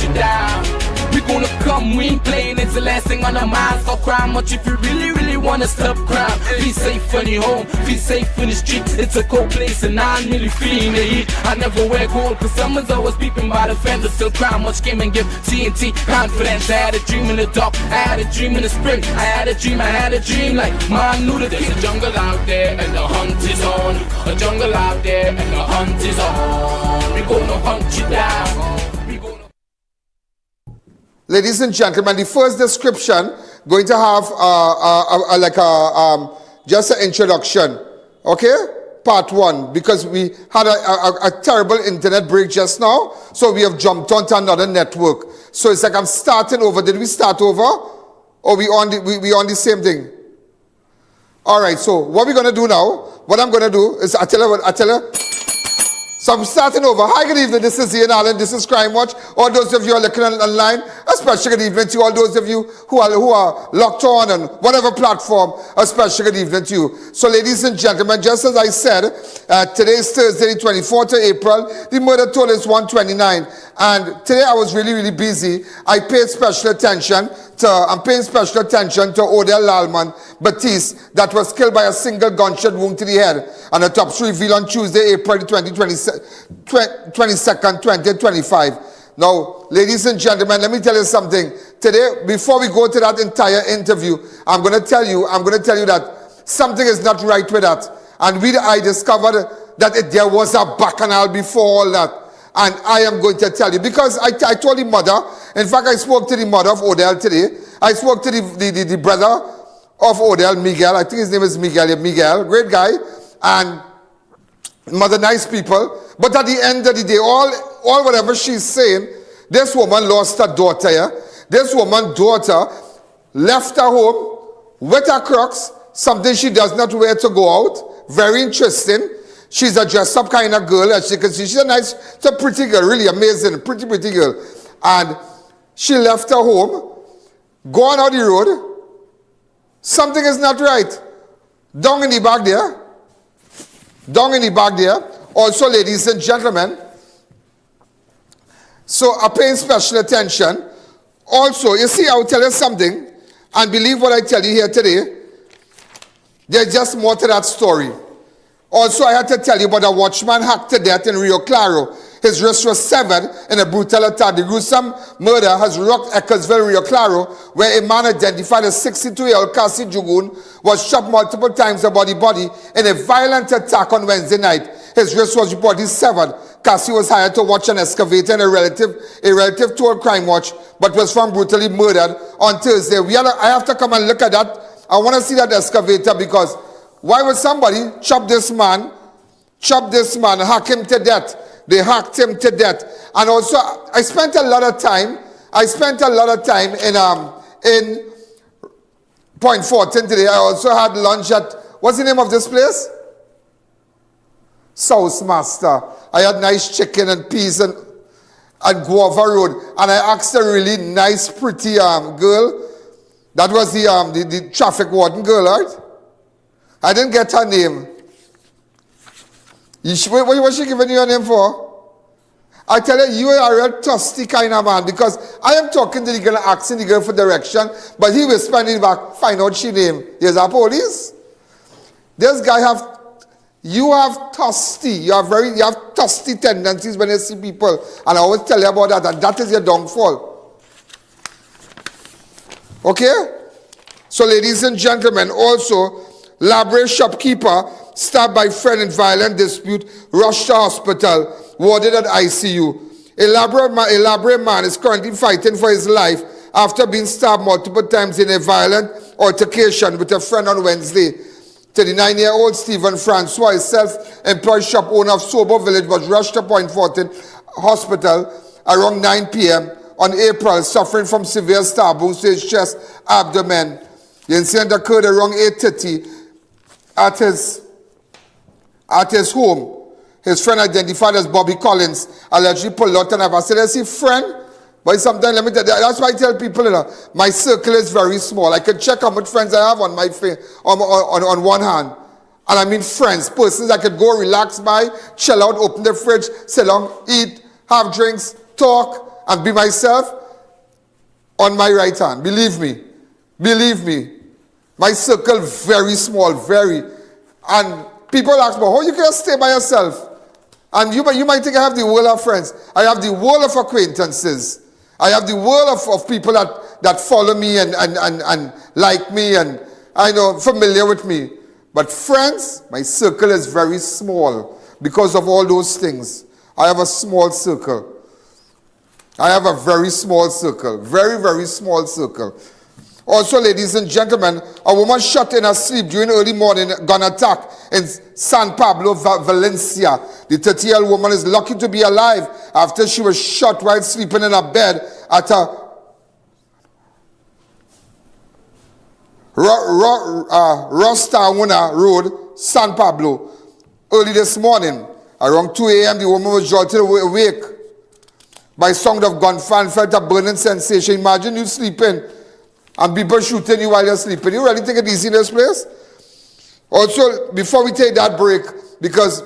you down. We gonna come, we ain't playing, it's the last thing on our minds. Don't cry much if you really wanna stop crime. Be safe in your home, be safe in the streets. It's a cold place and I'm really feeling the heat. I never wear gold cause someone's always peeping by the fence. Still crime much game and give TNT confidence. I had a dream in the dark, I had a dream in the spring. I had a dream like man knew that there's a jungle out there and the hunt is on. A jungle out there and the hunt is on. We gonna hunt you down. Ladies and gentlemen, the first description going to have just an introduction, okay? Part one, because we had a terrible internet break just now, so we have jumped onto another network. So it's like I'm starting over. Did we start over, or we on the same thing? All right. So what we're gonna do now? What I'm gonna do is I tell you. So I'm starting over. Hi, good evening. This is I.A.N. This is Crime Watch. All those of you who are looking online, especially good evening to all those of you who are locked on whatever platform, especially good evening to you. So ladies and gentlemen, just as I said, today is Thursday, 24th of April. The murder total is 129. And today I was really busy. I'm paying special attention to Odell Lalman-Baptiste that was killed by a single gunshot wound to the head. And the top revealed on Tuesday, April 22nd, 2025. Now, ladies and gentlemen, let me tell you something. Today, before we go to that entire interview, I'm going to tell you that something is not right with that. And I discovered that there was a bacchanal before all that. And I am going to tell you, because I told the mother, in fact, I spoke to the mother of Odell today. I spoke to the brother of Odell, Miguel. I think his name is Miguel, great guy. And mother, nice people. But at the end of the day, all whatever she's saying, this woman lost her daughter. Yeah? This woman's daughter left her home with her Crocs, something she does not wear to go out. Very interesting. She's a dress-up kind of girl, as you can see. She's a pretty girl, really amazing, pretty girl. And she left her home, going out the road. Something is not right. Down in the back there. Also, ladies and gentlemen, so I'm paying special attention. Also, you see, I will tell you something, and believe what I tell you here today. There's just more to that story. Also, I had to tell you about a watchman hacked to death in Rio Claro. His wrist was severed in a brutal attack. The gruesome murder has rocked Eccles Village, Rio Claro, where a man identified as 62-year-old Kassie Jugoon was shot multiple times about the body in a violent attack on Wednesday night. His wrist was reportedly severed. Kassie was hired to watch an excavator, and a relative told Crime Watch, but was found brutally murdered on Thursday. I have to come and look at that. I want to see that excavator, because why would somebody chop this man, hack him to death? They hacked him to death. And also, I spent a lot of time in Point Fortin today. I also had lunch at, what's the name of this place? South Master. I had nice chicken and peas and Guava Road. And I asked a really nice, pretty girl. That was the traffic warden girl, right? I didn't get her name. What was she giving you a name for? I tell you, you are a real trusty kind of man, because I am talking to the girl, asking the girl for direction, but he was spending back, find out she name. Here's our police. This guy you have thirsty tendencies when you see people, and I always tell you about that, and that is your downfall. Okay? So ladies and gentlemen, also, Labray shopkeeper stabbed by friend in violent dispute, rushed to hospital, warded at ICU. A Labray man is currently fighting for his life after being stabbed multiple times in a violent altercation with a friend on Wednesday. 39-year-old Stephen Francois, self-employed shop owner of Sobo Village, was rushed to Point Fortin Hospital around 9 p.m. on April, suffering from severe stab wounds to his chest, abdomen. The incident occurred around 8:30 at his home. His friend, identified as Bobby Collins, allegedly pulled out an knife. I said, I see friend, but sometimes, let me tell you, that's why I tell people, my circle is very small. I can check how much friends I have on my on one hand. And I mean friends, persons I could go relax by, chill out, open the fridge, sit down, eat, have drinks, talk, and be myself on my right hand. Believe me. Believe me. My circle very small, very. And people ask me, how you can stay by yourself? And you might think I have the world of friends. I have the world of acquaintances. I have the world of people that follow me and like me and I know familiar with me. But friends, my circle is very small because of all those things. I have a small circle. I have a very small circle. Very, very small circle. Also, ladies and gentlemen, a woman shot in her sleep during early morning gun attack in San Pablo, Valencia. The 30-year-old woman is lucky to be alive after she was shot while sleeping in her bed at a Rostauna Road, San Pablo. Early this morning, around 2 a.m., the woman was jolted awake by sound of gunfire and felt a burning sensation. Imagine you sleeping and people shooting you while you're sleeping. You really take it easy in this place? Also, before we take that break, because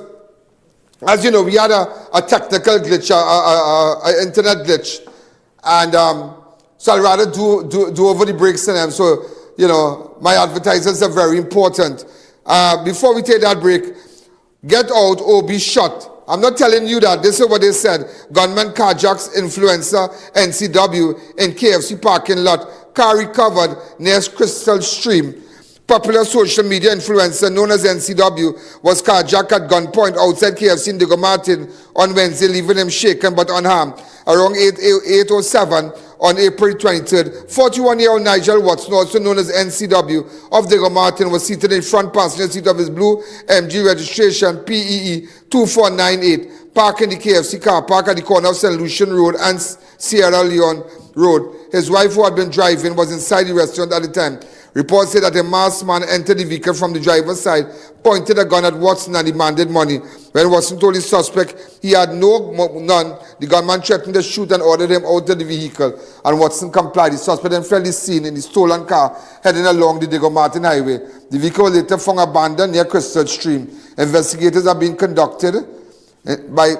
as you know, we had a technical glitch, an internet glitch. And so I'd rather do over the breaks and them. So, you know, my advertisers are very important. Before we take that break, get out or be shot. I'm not telling you that. This is what they said. Gunman carjacks influencer NCW in KFC parking lot. Car recovered near Crystal Stream. Popular social media influencer known as NCW was carjacked at gunpoint outside KFC in Diego Martin on Wednesday, leaving him shaken but unharmed. Around 8:07 on April 23rd, 41-year-old Nigel Watson, also known as NCW of Diego Martin, was seated in front passenger seat of his blue MG registration PEE 2498, parked in the KFC car park at the corner of St. Lucian Road and Sierra Leone Road. His wife, who had been driving, was inside the restaurant at the time. Reports say that a masked man entered the vehicle from the driver's side, pointed a gun at Watson and demanded money. When Watson told his suspect he had none, the gunman threatened to shoot and ordered him out of the vehicle. And Watson complied. The suspect then fled the scene in the stolen car, heading along the Diego Martin Highway. The vehicle was later found abandoned near Crystal Stream. Investigators are being conducted by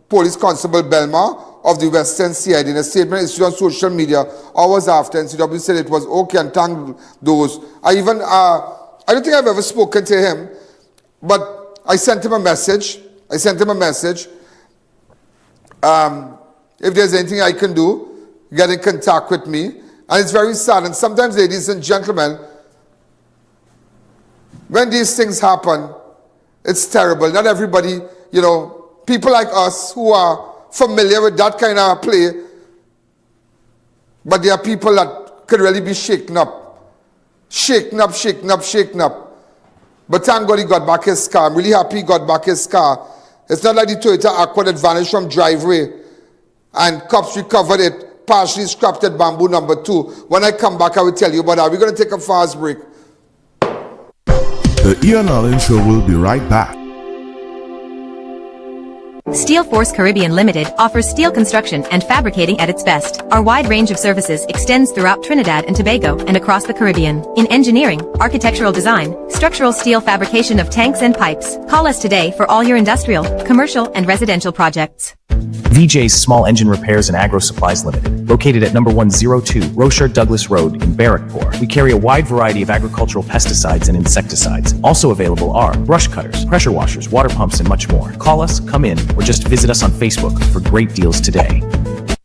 Police Constable Belmar of the Western CID. In a statement issued on social media hours after, NCW said it was okay and thanked those. I don't think I've ever spoken to him, but I sent him a message. If there's anything I can do, get in contact with me. And it's very sad. And sometimes, ladies and gentlemen, when these things happen, it's terrible. Not everybody, you know, people like us who are familiar with that kind of play, but there are people that could really be shaken up. But thank God he got back his car. I'm really happy he got back his car. It's not like the Toyota Aqua that vanished from driveway and cops recovered it, partially scrapped at bamboo number 2. When I come back, I will tell you about that. We're going to take a fast break. The I.A.N Show will be right back. Steel Force Caribbean Limited offers steel construction and fabricating at its best. Our wide range of services extends throughout Trinidad and Tobago and across the Caribbean. In engineering, architectural design, structural steel fabrication of tanks and pipes. Call us today for all your industrial, commercial, and residential projects. VJ's Small Engine Repairs and Agro Supplies Limited, located at number 102 Rochard Douglas Road in Barrackpore. We carry a wide variety of agricultural pesticides and insecticides. Also available are brush cutters, pressure washers, water pumps, and much more. Call us, come in, or just visit us on Facebook for great deals today.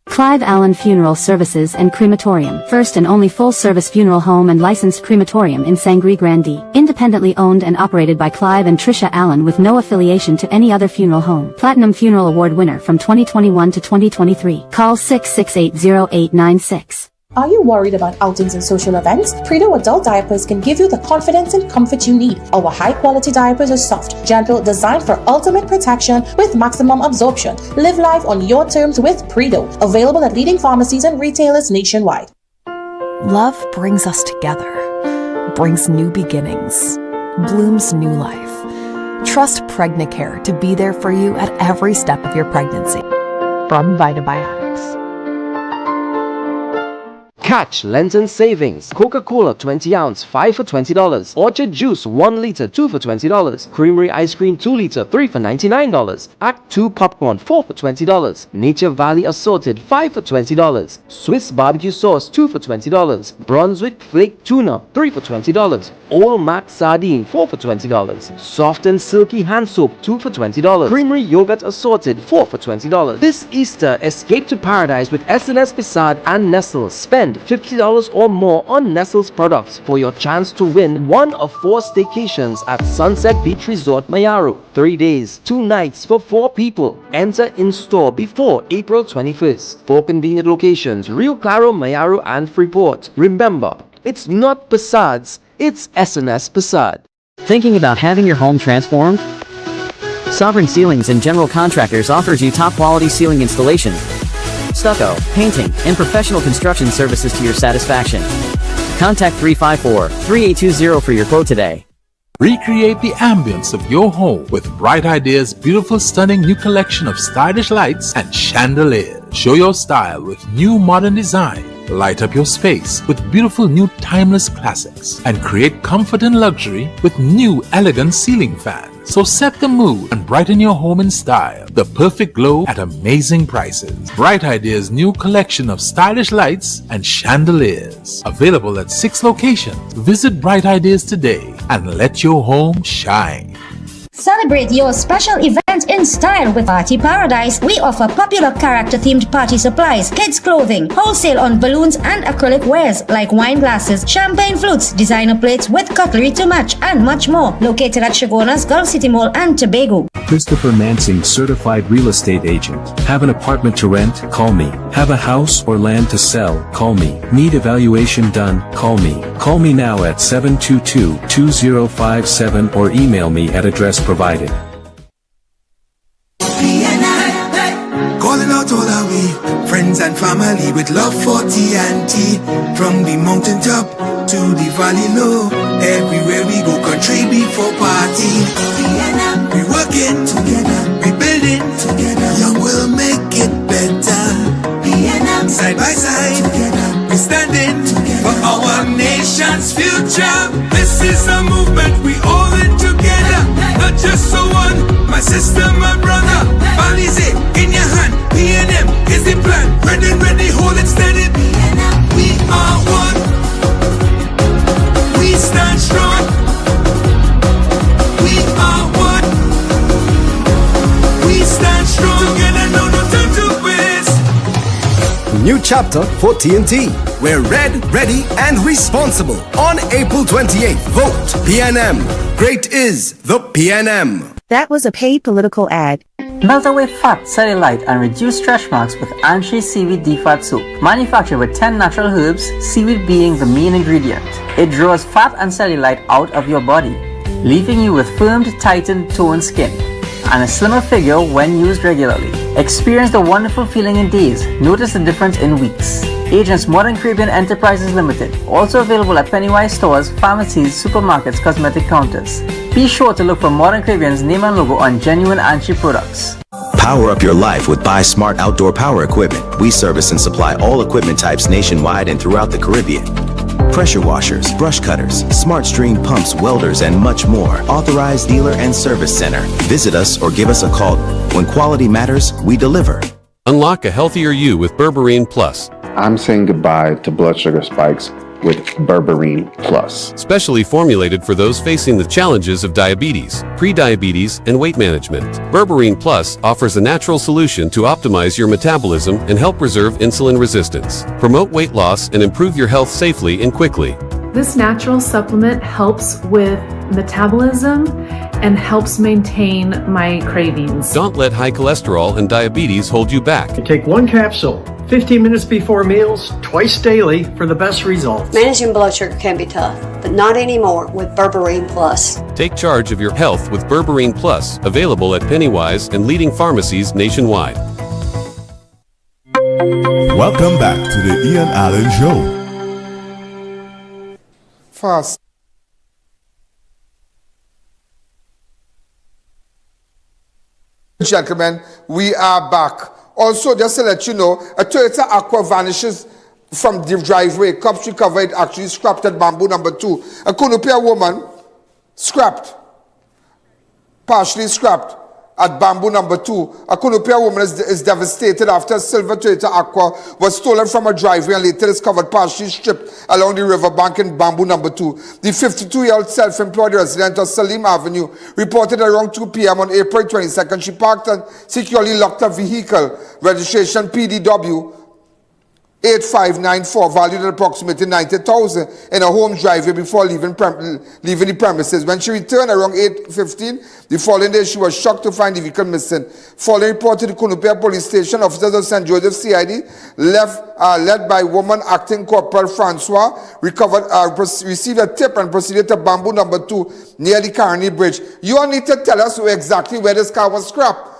Clive Allen Funeral Services and Crematorium, first and only full-service funeral home and licensed crematorium in Sangre Grande, independently owned and operated by Clive and Tricia Allen with no affiliation to any other funeral home. Platinum Funeral Award winner from 2021 to 2023. Call 668-0896. Are you worried about outings and social events? Predo adult diapers can give you the confidence and comfort you need. Our high-quality diapers are soft, gentle, designed for ultimate protection with maximum absorption. Live life on your terms with Predo. Available at leading pharmacies and retailers nationwide. Love brings us together, brings new beginnings, blooms new life. Trust Pregnacare to be there for you at every step of your pregnancy. From Vitabiotics. Catch Lenten savings. Coca-Cola 20 ounce, 5 for $20. Orchard Juice 1 liter, 2 for $20. Creamery Ice Cream 2 liter, 3 for $99. Act 2 Popcorn 4 for $20. Nature Valley Assorted 5 for $20. Swiss Barbecue Sauce 2 for $20. Brunswick Flake Tuna 3 for $20. Old Mac Sardine 4 for $20. Soft and Silky Hand Soap 2 for $20. Creamery Yogurt Assorted 4 for $20. This Easter, escape to paradise with S&S Pisad and Nestle. Spend $50 or more on Nestle's products for your chance to win one of 4 staycations at Sunset Beach Resort Mayaru. 3 days, 2 nights for 4 people. Enter in store before April 21st. 4 convenient locations: Rio Claro, Mayaru, and Freeport. Remember, it's not Pisad's, it's S&S Pisad. Thinking about having your home transformed? Sovereign Ceilings and General Contractors offers you top quality ceiling installation, stucco, painting, and professional construction services to your satisfaction. Contact 354-3820 for your quote today. Recreate the ambience of your home with Bright Ideas' beautiful, stunning new collection of stylish lights and chandeliers. Show your style with new modern design. Light up your space with beautiful new timeless classics and create comfort and luxury with new elegant ceiling fans. So set the mood and brighten your home in style. The perfect glow at amazing prices. Bright Ideas' new collection of stylish lights and chandeliers. Available at 6 locations. Visit Bright Ideas today and let your home shine. Celebrate your special event in style with Party Paradise. We offer popular character-themed party supplies, kids' clothing, wholesale on balloons and acrylic wares like wine glasses, champagne flutes, designer plates with cutlery to match, and much more. Located at Shagona's Gulf City Mall and Tobago. Christopher Mansing, certified real estate agent. Have an apartment to rent? Call me. Have a house or land to sell? Call me. Need evaluation done? Call me. Call me now at 722-2057 or email me at address provided. Calling out all our way, friends and family with love for TNT. From the mountaintop to the valley low, everywhere we go, country before party. We working together, we building together. Young will make it better. Side by side, together, we standing together for our nation's future. This is a movement we all in together, not just so one. My sister, my brother, Balize in your hand. P&M is the plan. Ready, hold it steady. We are one. We stand strong. We are one. We stand strong. Together, no time to waste. New chapter for TNT. We're red, ready, and responsible. On April 28th, vote PNM. Great is the PNM. That was a paid political ad. Melt away fat, cellulite, and reduce stretch marks with Anshi Seaweed Defat Soap. Manufactured with 10 natural herbs, seaweed being the main ingredient. It draws fat and cellulite out of your body, leaving you with firmed, tightened, toned skin and a slimmer figure when used regularly. Experience the wonderful feeling in days. Notice the difference in weeks. Agents Modern Caribbean Enterprises Limited. Also available at Pennywise stores, pharmacies, supermarkets, cosmetic counters. Be sure to look for Modern Caribbean's name and logo on genuine Anshi products. Power up your life with Buy Smart Outdoor Power Equipment. We service and supply all equipment types nationwide and throughout the Caribbean. Pressure washers, brush cutters, smart stream pumps, welders, and much more. Authorized dealer and service center. Visit us or give us a call. When quality matters, we deliver. Unlock a healthier you with Berberine Plus. I'm saying goodbye to blood sugar spikes with Berberine Plus. Specially formulated for those facing the challenges of diabetes, pre-diabetes, and weight management. Berberine Plus offers a natural solution to optimize your metabolism and help preserve insulin resistance, promote weight loss, and improve your health safely and quickly. This natural supplement helps with metabolism and helps maintain my cravings. Don't let high cholesterol and diabetes hold you back. Take one capsule 15 minutes before meals, twice daily for the best results. Managing blood sugar can be tough, but not anymore with Berberine Plus. Take charge of your health with Berberine Plus, available at Pennywise and leading pharmacies nationwide. Welcome back to the Ian Allen Show. Fast. Gentlemen, we are back. Also, just to let you know, a Toyota Aqua vanishes from the driveway. Cops recovered actually scrapped at bamboo number 2. A Kunupia woman scrapped, partially scrapped at bamboo number 2. A Kunupia woman is devastated after a silver Toyota Aqua was stolen from a driveway and later discovered partially stripped along the riverbank in bamboo number 2. The 52-year-old self-employed resident of Salim Avenue reported around 2 p.m. on April 22nd she parked and securely locked her vehicle, registration PDW 8594, valued at approximately 90,000 in a home driveway before leaving the premises. When she returned around 8:15 the following day, she was shocked to find the vehicle missing. Following report to the Kunupia Police Station, officers of St. Joseph CID, led by woman acting Corporal Francois, received a tip and proceeded to bamboo number 2 near the Carney Bridge. You all need to tell us exactly where this car was scrapped.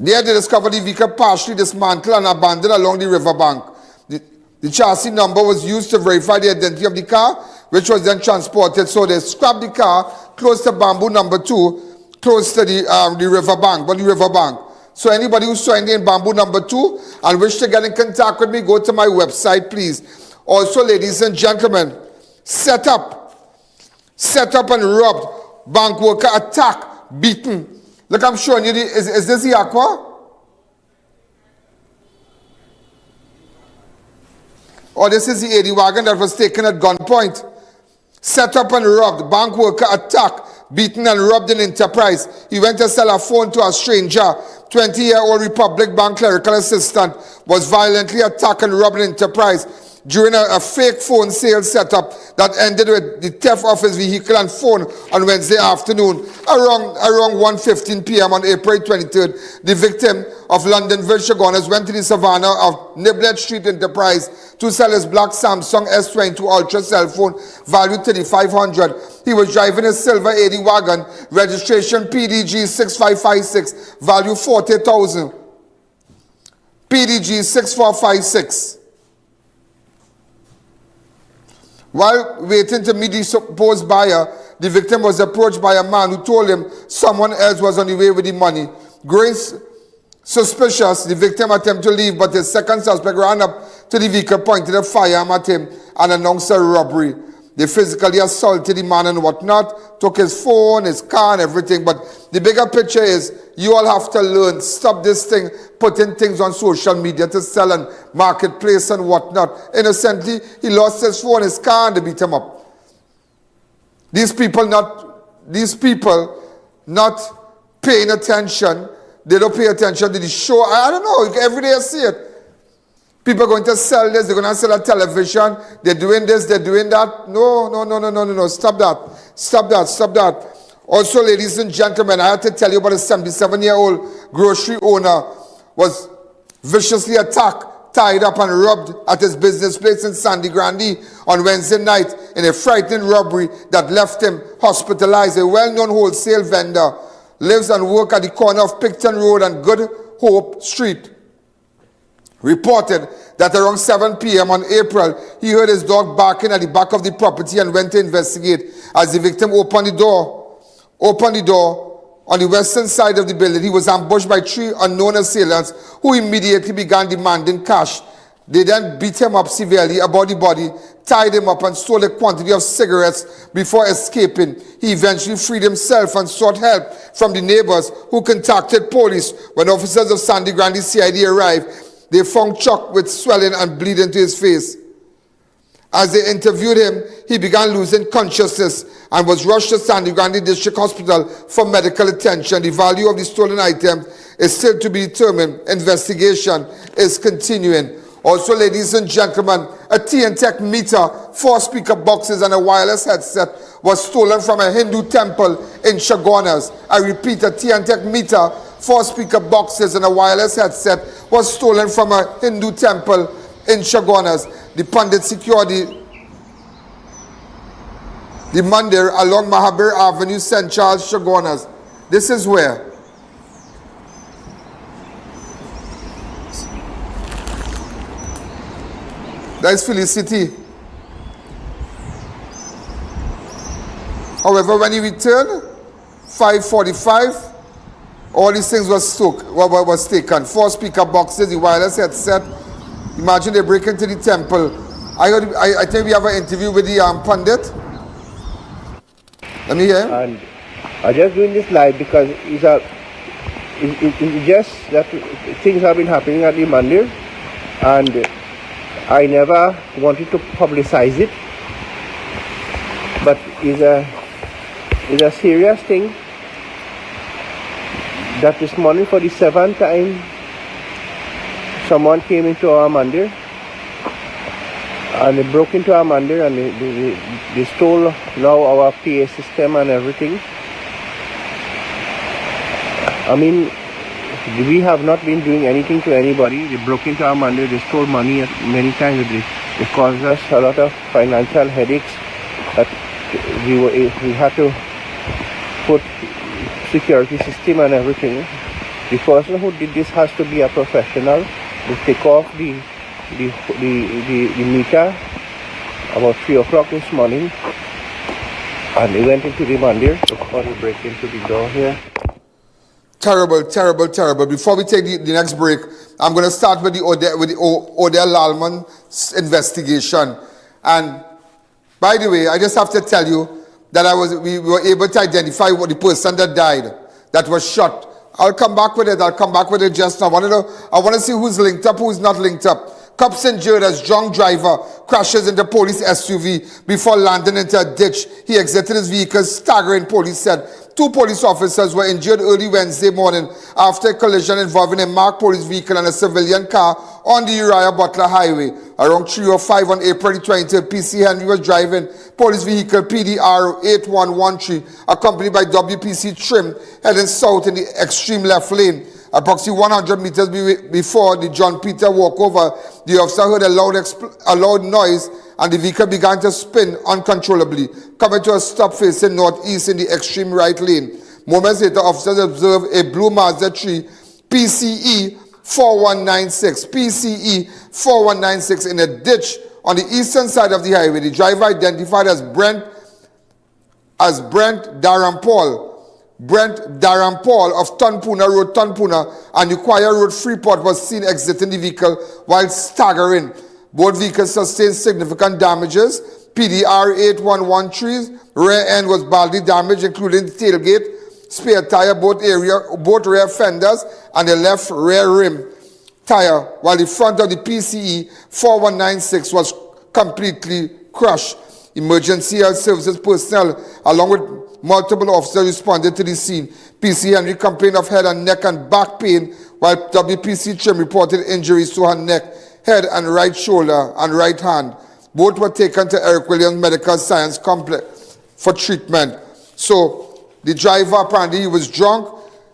There they discovered the vehicle partially dismantled and abandoned along the riverbank. The chassis number was used to verify the identity of the car, which was then transported. So they scrapped the car close to bamboo number 2, close to the riverbank. So anybody who's joined in bamboo number 2 and wish to get in contact with me, go to my website, please. Also, ladies and gentlemen, set up and robbed, bank worker attacked, beaten. Look, I'm showing you, is this the Aqua? Or this is the 80 wagon that was taken at gunpoint. Set up and robbed, bank worker attacked, beaten and robbed in Enterprise. He went to sell a phone to a stranger. 20-year-old Republic Bank clerical assistant was violently attacked and robbed in Enterprise during a fake phone sale setup that ended with the theft of his vehicle and phone on Wednesday afternoon. Around 1:15 p.m. on April 23rd, the victim of Londonville Chaguanas went to the savannah of Niblet Street Enterprise to sell his black Samsung S22 Ultra cell phone valued $3,500. He was driving a silver 80 wagon, registration PDG 6556, value $40,000. PDG 6456. While waiting to meet the supposed buyer, the victim was approached by a man who told him someone else was on the way with the money. Growing suspicious, the victim attempted to leave, but his second suspect ran up to the vehicle, pointed a firearm at him, and announced a robbery. They physically assaulted the man and whatnot, took his phone, his car, and everything. But the bigger picture is, you all have to learn, stop this thing, putting things on social media to sell and marketplace and whatnot. Innocently, he lost his phone, his car, and they beat him up. These people not paying attention. They don't pay attention to the show. I don't know, every day I see it. People are going to sell this, they're going to sell a television, they're doing this, they're doing that. No, stop that. Also, ladies and gentlemen, I have to tell you about a 77-year-old grocery owner was viciously attacked, tied up and robbed at his business place in Sandy Grande on Wednesday night in a frightening robbery that left him hospitalized. A well-known wholesale vendor lives and works at the corner of Picton Road and Good Hope Street. Reported that around 7 p.m. on April, he heard his dog barking at the back of the property and went to investigate. As the victim opened the door on the western side of the building, he was ambushed by 3 unknown assailants who immediately began demanding cash. They then beat him up severely about the body, tied him up and stole a quantity of cigarettes before escaping. He eventually freed himself and sought help from the neighbors who contacted police. When officers of Sandy Grande CID arrived, they found Chuck with swelling and bleeding to his face. As they interviewed him, he began losing consciousness and was rushed to Sandy Grande District Hospital for medical attention. The value of the stolen item is still to be determined. Investigation is continuing. Also, ladies and gentlemen, a TN-Tech meter, 4 speaker boxes and a wireless headset was stolen from a Hindu temple in Chaguanas. I repeat, a TN-Tech meter, 4 speaker boxes and a wireless headset was stolen from a Hindu temple in Chaguanas. The Pandit secured the mandir along Mahabir Avenue, St. Charles, Chaguanas. This is where. That is Felicity. However, when he returned, 5:45, All these things was taken. 4 speaker boxes, the wireless headset. Imagine they break into the temple. I think we have an interview with the pundit. Let me hear. And I'm just doing this live because it's just that things have been happening at the mandir, and I never wanted to publicize it, but it's a serious thing that this morning for the 7th time someone came into our mandir and they broke into our mandir and they stole now our PA system and everything. I mean, we have not been doing anything to anybody. They broke into our mandir, they stole money many times. They caused us a lot of financial headaches that we had to put security system and everything. The person who did this has to be a professional. They take off the meter about 3 o'clock this morning, and they went into the mandir. Look how they break into the door here. Terrible, terrible, terrible. Before we take the next break, I'm going to start with the Odell Lalman investigation. And by the way, I just have to tell you that we were able to identify what the person that died, that was shot. I'll come back with it just now. I want to see who's linked up, who's not linked up. Cops injured as drunk driver crashes into police SUV before landing into a ditch. He exited his vehicle staggering, police said. 2 police officers were injured early Wednesday morning after a collision involving a marked police vehicle and a civilian car on the Uriah Butler Highway. Around 3:05 on April 23rd, PC Henry was driving police vehicle PDR 8113, accompanied by WPC Trim, heading south in the extreme left lane. Approximately 100 meters before the John Peter walkover, the officer heard a loud noise and the vehicle began to spin uncontrollably, coming to a stop facing northeast in the extreme right lane. Moments later, officers observed a blue Mazda 3 PCE 4196 in a ditch on the eastern side of the highway. The driver, identified as Brent Darampal of Tunpuna Road, Tunpuna, and Ukwaya Road, Freeport, was seen exiting the vehicle while staggering. Both vehicles sustained significant damages. PDR 8113's rear end was badly damaged, including the tailgate, spare tire, both rear fenders, and the left rear rim tire, while the front of the PCE 4196 was completely crushed. Emergency health services personnel, along with multiple officers, responded to the scene. PC Henry complained of head and neck and back pain, while WPC Trim reported injuries to her neck, head and right shoulder and right hand. Both were taken to Eric Williams Medical Science Complex for treatment. So the driver, apparently he was drunk.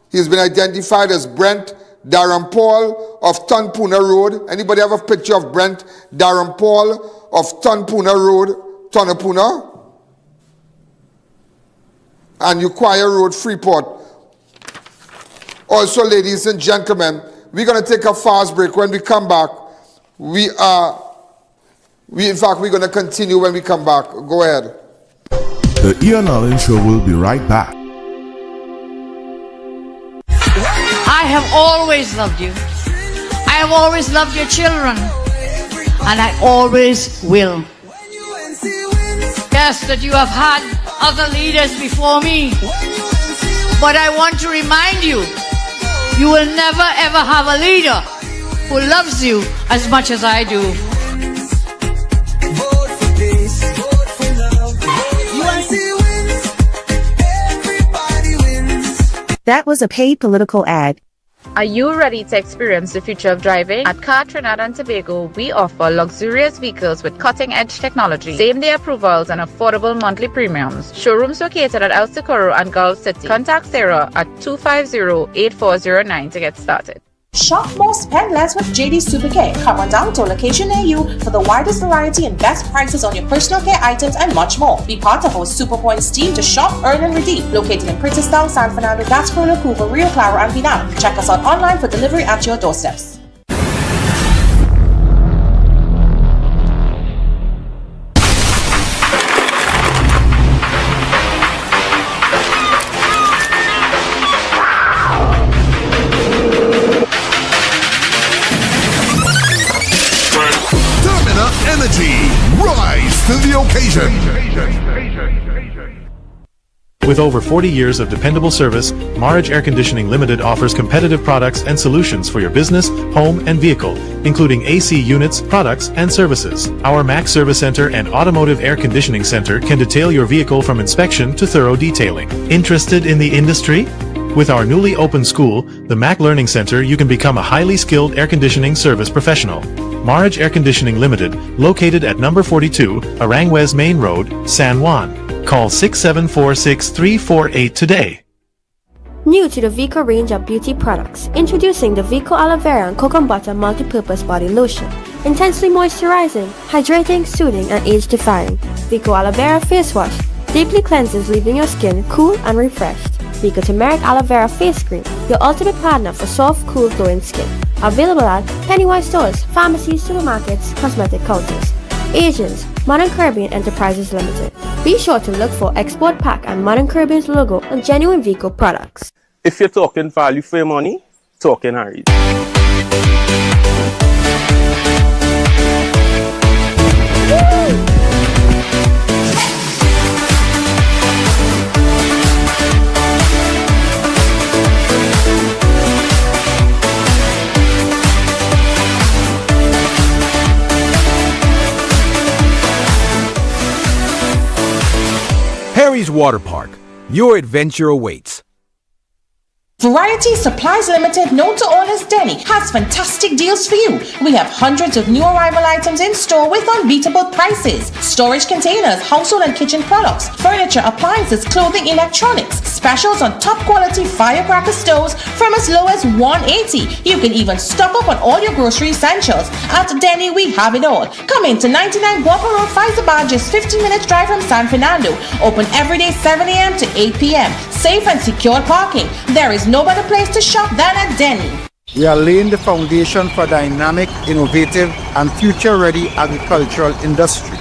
He's been identified as Brent Darampal of Tunpuna Road. Anybody have a picture of Brent Darampal of Tunpuna Road, Tunapuna? And Ukwaya Road, Freeport. Also, ladies and gentlemen, we're going to take a fast break. When we come back, we're going to continue when we come back. Go ahead. The I.A.N. Allen Show will be right back. I have always loved you. I have always loved your children. And I always will. Yes, that you have had other leaders before me. But I want to remind you, you will never ever have a leader who loves you as much as I do. That was a paid political ad. Are you ready to experience the future of driving? At Car Trinidad and Tobago, we offer luxurious vehicles with cutting-edge technology, same-day approvals, and affordable monthly premiums. Showrooms located at El Socorro and Gulf City. Contact Sarah at 250-8409 to get started. Shop more, spend less with JD Supercare. Come on down to a location near you for the widest variety and best prices on your personal care items and much more. Be part of our Super Points team to shop, earn, and redeem. Located in Princeton, San Fernando, Gasparillo, Cooper, Rio Claro, and Guyana. Check us out online for delivery at your doorsteps. Quality. Rise to the occasion. With over 40 years of dependable service, Marge Air Conditioning Limited offers competitive products and solutions for your business, home, and vehicle, including AC units, products, and services. Our MAC Service Center and Automotive Air Conditioning Center can detail your vehicle from inspection to thorough detailing. Interested in the industry? With our newly opened school, the MAC Learning Center, you can become a highly skilled air conditioning service professional. Marge Air Conditioning Limited, located at number 42, Aranguez Main Road, San Juan. Call 674-6348 today. New to the Vico range of beauty products, introducing the Vico Aloe Vera and Coconut Butter Multi-Purpose Body Lotion. Intensely moisturizing, hydrating, soothing, and age-defying. Vico Aloe Vera Face Wash deeply cleanses, leaving your skin cool and refreshed. Vico Turmeric Aloe Vera Face Cream, your ultimate partner for soft, cool, glowing skin. Available at Pennywise stores, pharmacies, supermarkets, cosmetic counters. Asians, Modern Caribbean Enterprises Limited. Be sure to look for Export Pack and Modern Caribbean's logo on genuine Vico products. If you're talking value for your money, talking Harry's. Harry's Water Park. Your adventure awaits. Variety Supplies Limited, known to all as Denny, has fantastic deals for you. We have hundreds of new arrival items in store with unbeatable prices. Storage containers, household and kitchen products, furniture, appliances, clothing, electronics. Specials on top quality firecracker stoves from as low as $180. You can even stock up on all your grocery essentials. At Denny, we have it all. Come in to 99 Guapa Road, Pfizer, just 15 minutes drive from San Fernando. Open every day 7 a.m. to 8 p.m. Safe and secure parking. There is no better place to shop than at Denny. We are laying the foundation for dynamic, innovative, and future-ready agricultural industry.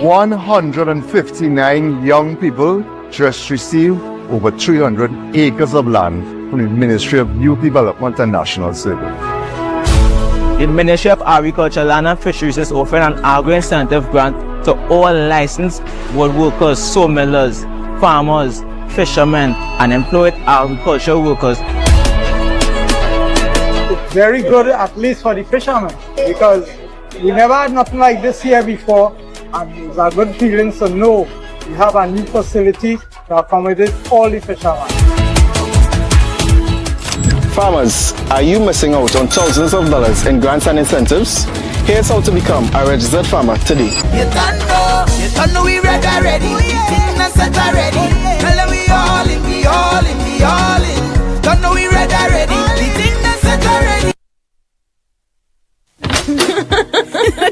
159 young people just received over 300 acres of land from the Ministry of Youth Development and National Service. The Ministry of Agriculture, Land and Fisheries is offering an agro-incentive grant to all licensed wood workers, sawmillers, farmers, fishermen, and employed agricultural workers. It's very good, at least for the fishermen, because we never had nothing like this here before, and it's a good feeling to know we have a new facility to accommodate all the fishermen. Farmers, are you missing out on thousands of dollars in grants and incentives? Here's how to become a registered farmer today. You don't know we ready already. Set already. Tell them we all in, we all in, we all in. Don't know we ready already. Set already.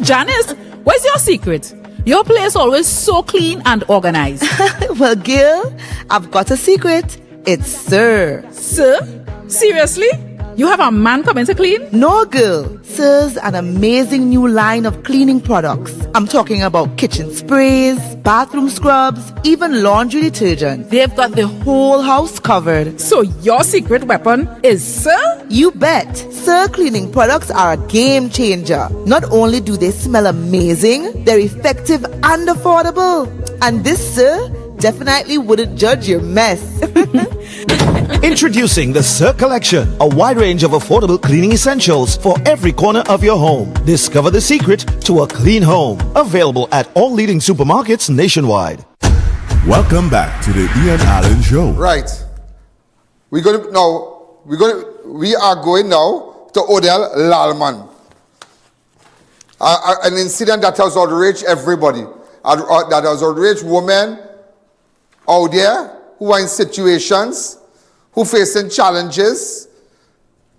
Janice, what's your secret? Your place always so clean and organized. Well, girl, I've got a secret. It's Sir. Sir? Seriously? You have a man coming to clean? No, girl. Sir's an amazing new line of cleaning products. I'm talking about kitchen sprays, bathroom scrubs, even laundry detergent. They've got the whole house covered. So your secret weapon is Sir? You bet. Sir cleaning products are a game changer. Not only do they smell amazing, they're effective and affordable. And this Sir definitely wouldn't judge your mess. Introducing the Sir Collection, a wide range of affordable cleaning essentials for every corner of your home. Discover the secret to a clean home. Available at all leading supermarkets nationwide. Welcome back to the I.A.N. Allen Show. Right. We are going now to Odell Lalman. An incident that has outraged everybody. That has outraged women out there who are in situations, who facing challenges,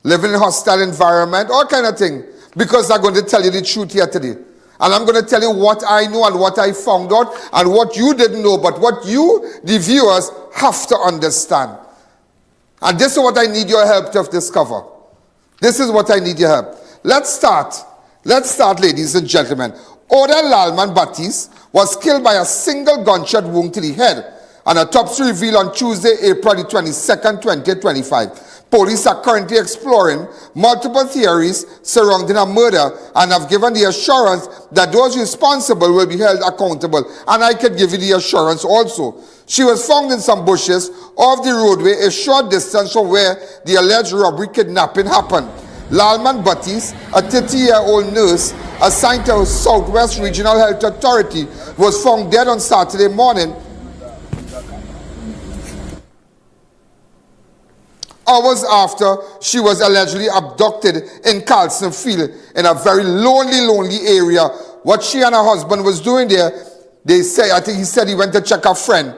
living in a hostile environment, all kind of thing. Because I'm going to tell you the truth here today. And I'm going to tell you what I know and what I found out and what you didn't know, but what you, the viewers, have to understand. And this is what I need your help to discover. This is what I need your help. Let's start, ladies and gentlemen. Odell Lalman-Baptiste was killed by a single gunshot wound to the head. An autopsy revealed on Tuesday, April 22nd, 2025. Police are currently exploring multiple theories surrounding a murder and have given the assurance that those responsible will be held accountable. And I can give you the assurance also. She was found in some bushes off the roadway a short distance from where the alleged robbery kidnapping happened. Lalman-Baptiste, a 30-year-old nurse assigned to Southwest Regional Health Authority, was found dead on Saturday morning, hours after she was allegedly abducted in Carlson Field in a very lonely area. What she and her husband was doing there, they say, I think he said he went to check a friend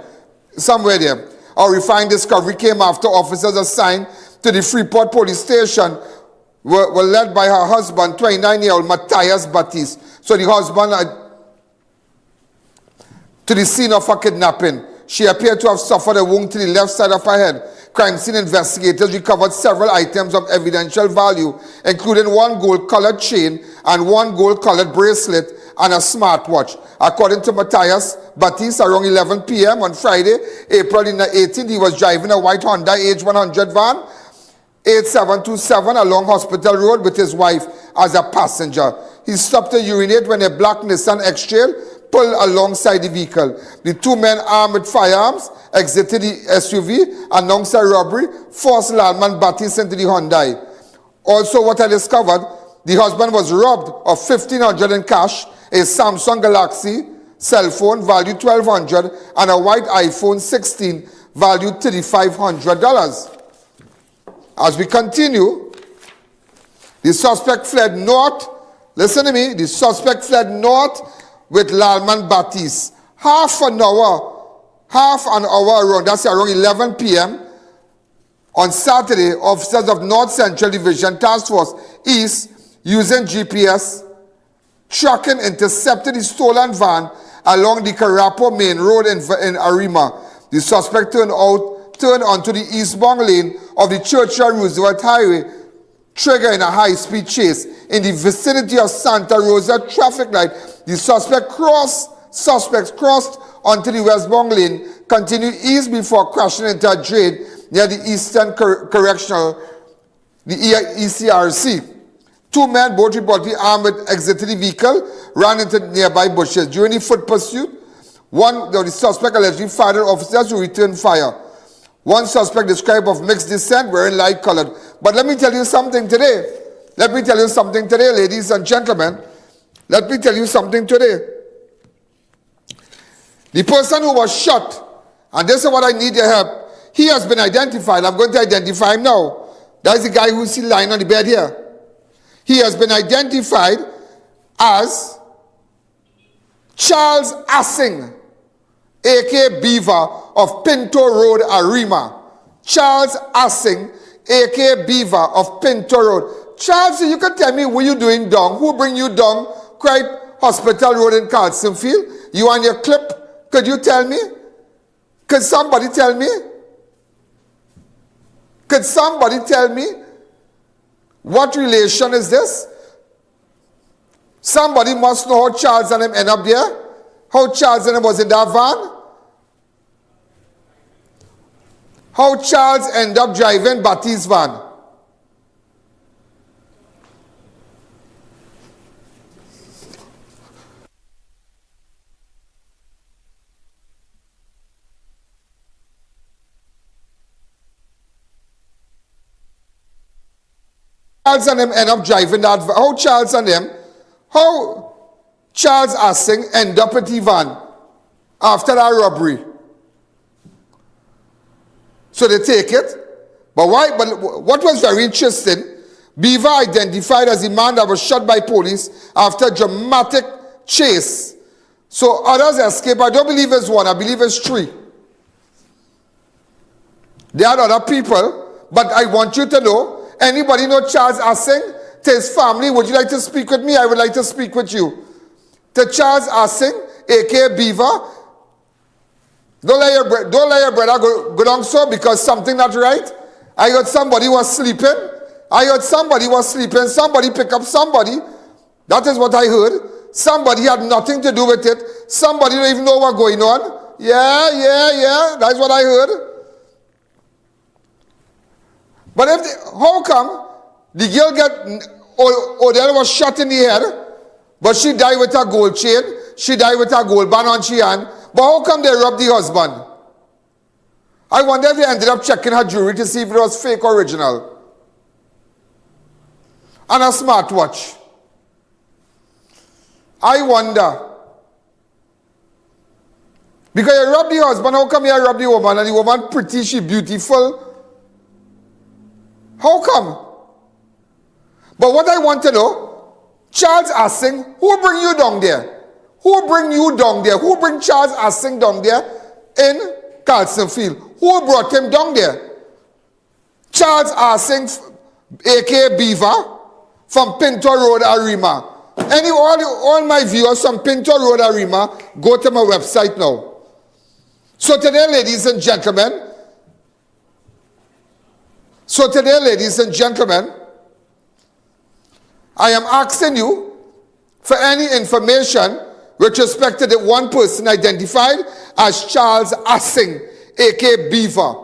somewhere there. A refined discovery came after officers assigned to the Freeport police station were led by her husband, 29-year-old Matthias Baptiste. So the husband to the scene of her kidnapping. She appeared to have suffered a wound to the left side of her head. Crime scene investigators recovered several items of evidential value, including one gold-colored chain and one gold-colored bracelet and a smartwatch. According to Matthias Baptiste, around 11 p.m. on Friday, April 18th, he was driving a white Honda H100 van, 8727 along Hospital Road with his wife as a passenger. He stopped to urinate when a black Nissan X-Trail pulled alongside the vehicle. The two men armed with firearms exited the SUV, announced a robbery, forced Lalman-Baptiste into the Hyundai. Also, what I discovered, the husband was robbed of $1,500 in cash, a Samsung Galaxy cell phone valued $1,200, and a white iPhone 16 valued $3,500. As we continue, the suspect fled north. Listen to me. The suspect fled north with Lalman-Baptiste. Half an hour around, that's around 11 p.m. on Saturday, officers of North Central Division Task Force East, using GPS tracking, intercepted the stolen van along the Carapo Main Road in Arima. The suspect turned onto the eastbound lane of the Churchill Roosevelt Highway, triggering a high-speed chase. In the vicinity of Santa Rosa traffic light, the suspects crossed onto the westbound lane, continued east before crashing into a drain near the Eastern Correctional, the ECRC. Two men, both reportedly armed, exited the vehicle, ran into nearby bushes. During the foot pursuit, one of the suspect allegedly fired at officers who returned fire. One suspect described of mixed descent, wearing light colored. But let me tell you something today. Let me tell you something today, ladies and gentlemen. Let me tell you something today. The person who was shot, and this is what I need your help, he has been identified. I'm going to identify him now. That's the guy who's still lying on the bed here. He has been identified as Charles Assing, a.k.a. Beaver of Pinto Road, Arima. Charles Assing, a.k.a. Beaver of Pinto Road. Charles, you can tell me what you doing down. Who bring you down Cripe Hospital Road in Carlson Field? You and your clip? Could you tell me? Could somebody tell me? Could somebody tell me? What relation is this? Somebody must know how Charles and him end up there. How Charles and him was in that van. How Charles ended up driving Baptiste's van. Charles and him end up driving that van. How Charles and him, how Charles Assing end up at the van after that robbery. So they take it. But why? But what was very interesting, Beaver identified as the man that was shot by police after a dramatic chase. So others escaped. I don't believe it's one. I believe it's three. There are other people, but I want you to know, anybody know Charles Assing? To his family, would you like to speak with me? I would like to speak with you. To Charles Assing, a.k.a. Beaver, don't let your brother go down so because something not right. I heard somebody was sleeping. Somebody pick up somebody. That is what I heard. Somebody had nothing to do with it. Somebody don't even know what's going on. Yeah. That's what I heard. But how come the girl Odell was shot in the head, but she died with a gold chain, she died with a gold band on she hand, but how come they robbed the husband? I wonder if they ended up checking her jewelry to see if it was fake or original. And a smartwatch. I wonder. Because you robbed the husband, how come you robbed the woman and the woman pretty, she beautiful? How come? But what I want to know, Charles Assing, who bring you down there? Who bring you down there? Who bring Charles Assing down there in Carlson Field? Who brought him down there? Charles Assing, aka Beaver, from Pinto Road, Arima. All my viewers from Pinto Road, Arima, go to my website now. So today, ladies and gentlemen, I am asking you for any information with respect to the one person identified as Charles Assing, aka Beaver.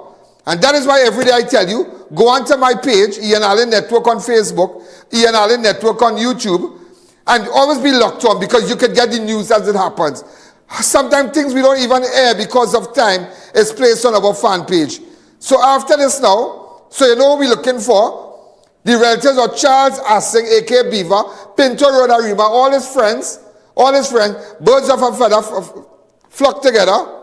And that is why every day I tell you, go onto my page, I.A.N. Allen Network on Facebook, I.A.N. Allen Network on YouTube, and always be locked on because you can get the news as it happens. Sometimes things we don't even air because of time is placed on our fan page. So after this now, so you know what we're looking for, the relatives of Charles Assing, aka Beaver, Pinto Road, Arima, all his friends, birds of a feather flock together.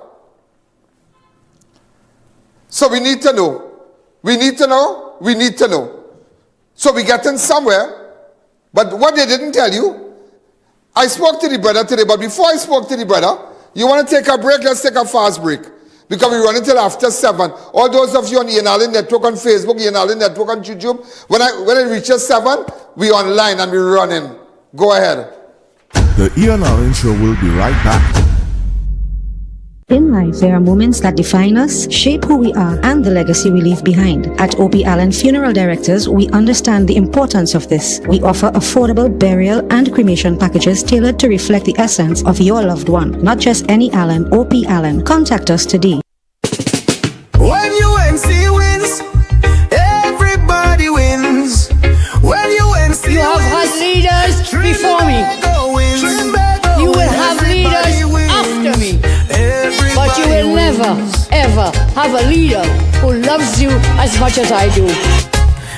So we need to know. We need to know. So we're getting somewhere. But what they didn't tell you, I spoke to the brother today, but before I spoke to the brother, you want to take a break? Let's take a fast break. Because we run until after 7. All those of you on I.A.N. Allen Network on Facebook, I.A.N. Allen Network on YouTube, when it reaches 7, we online and we running. Go ahead. The I.A.N. Allen Show will be right back. In life, there are moments that define us, shape who we are, and the legacy we leave behind. At O.P. Allen Funeral Directors, we understand the importance of this. We offer affordable burial and cremation packages tailored to reflect the essence of your loved one. Not just any Allen, O.P. Allen. Contact us today. When UNC wins, everybody wins. When UNC You have had leaders before me. You will have leaders after me. But you will never, ever have a leader who loves you as much as I do.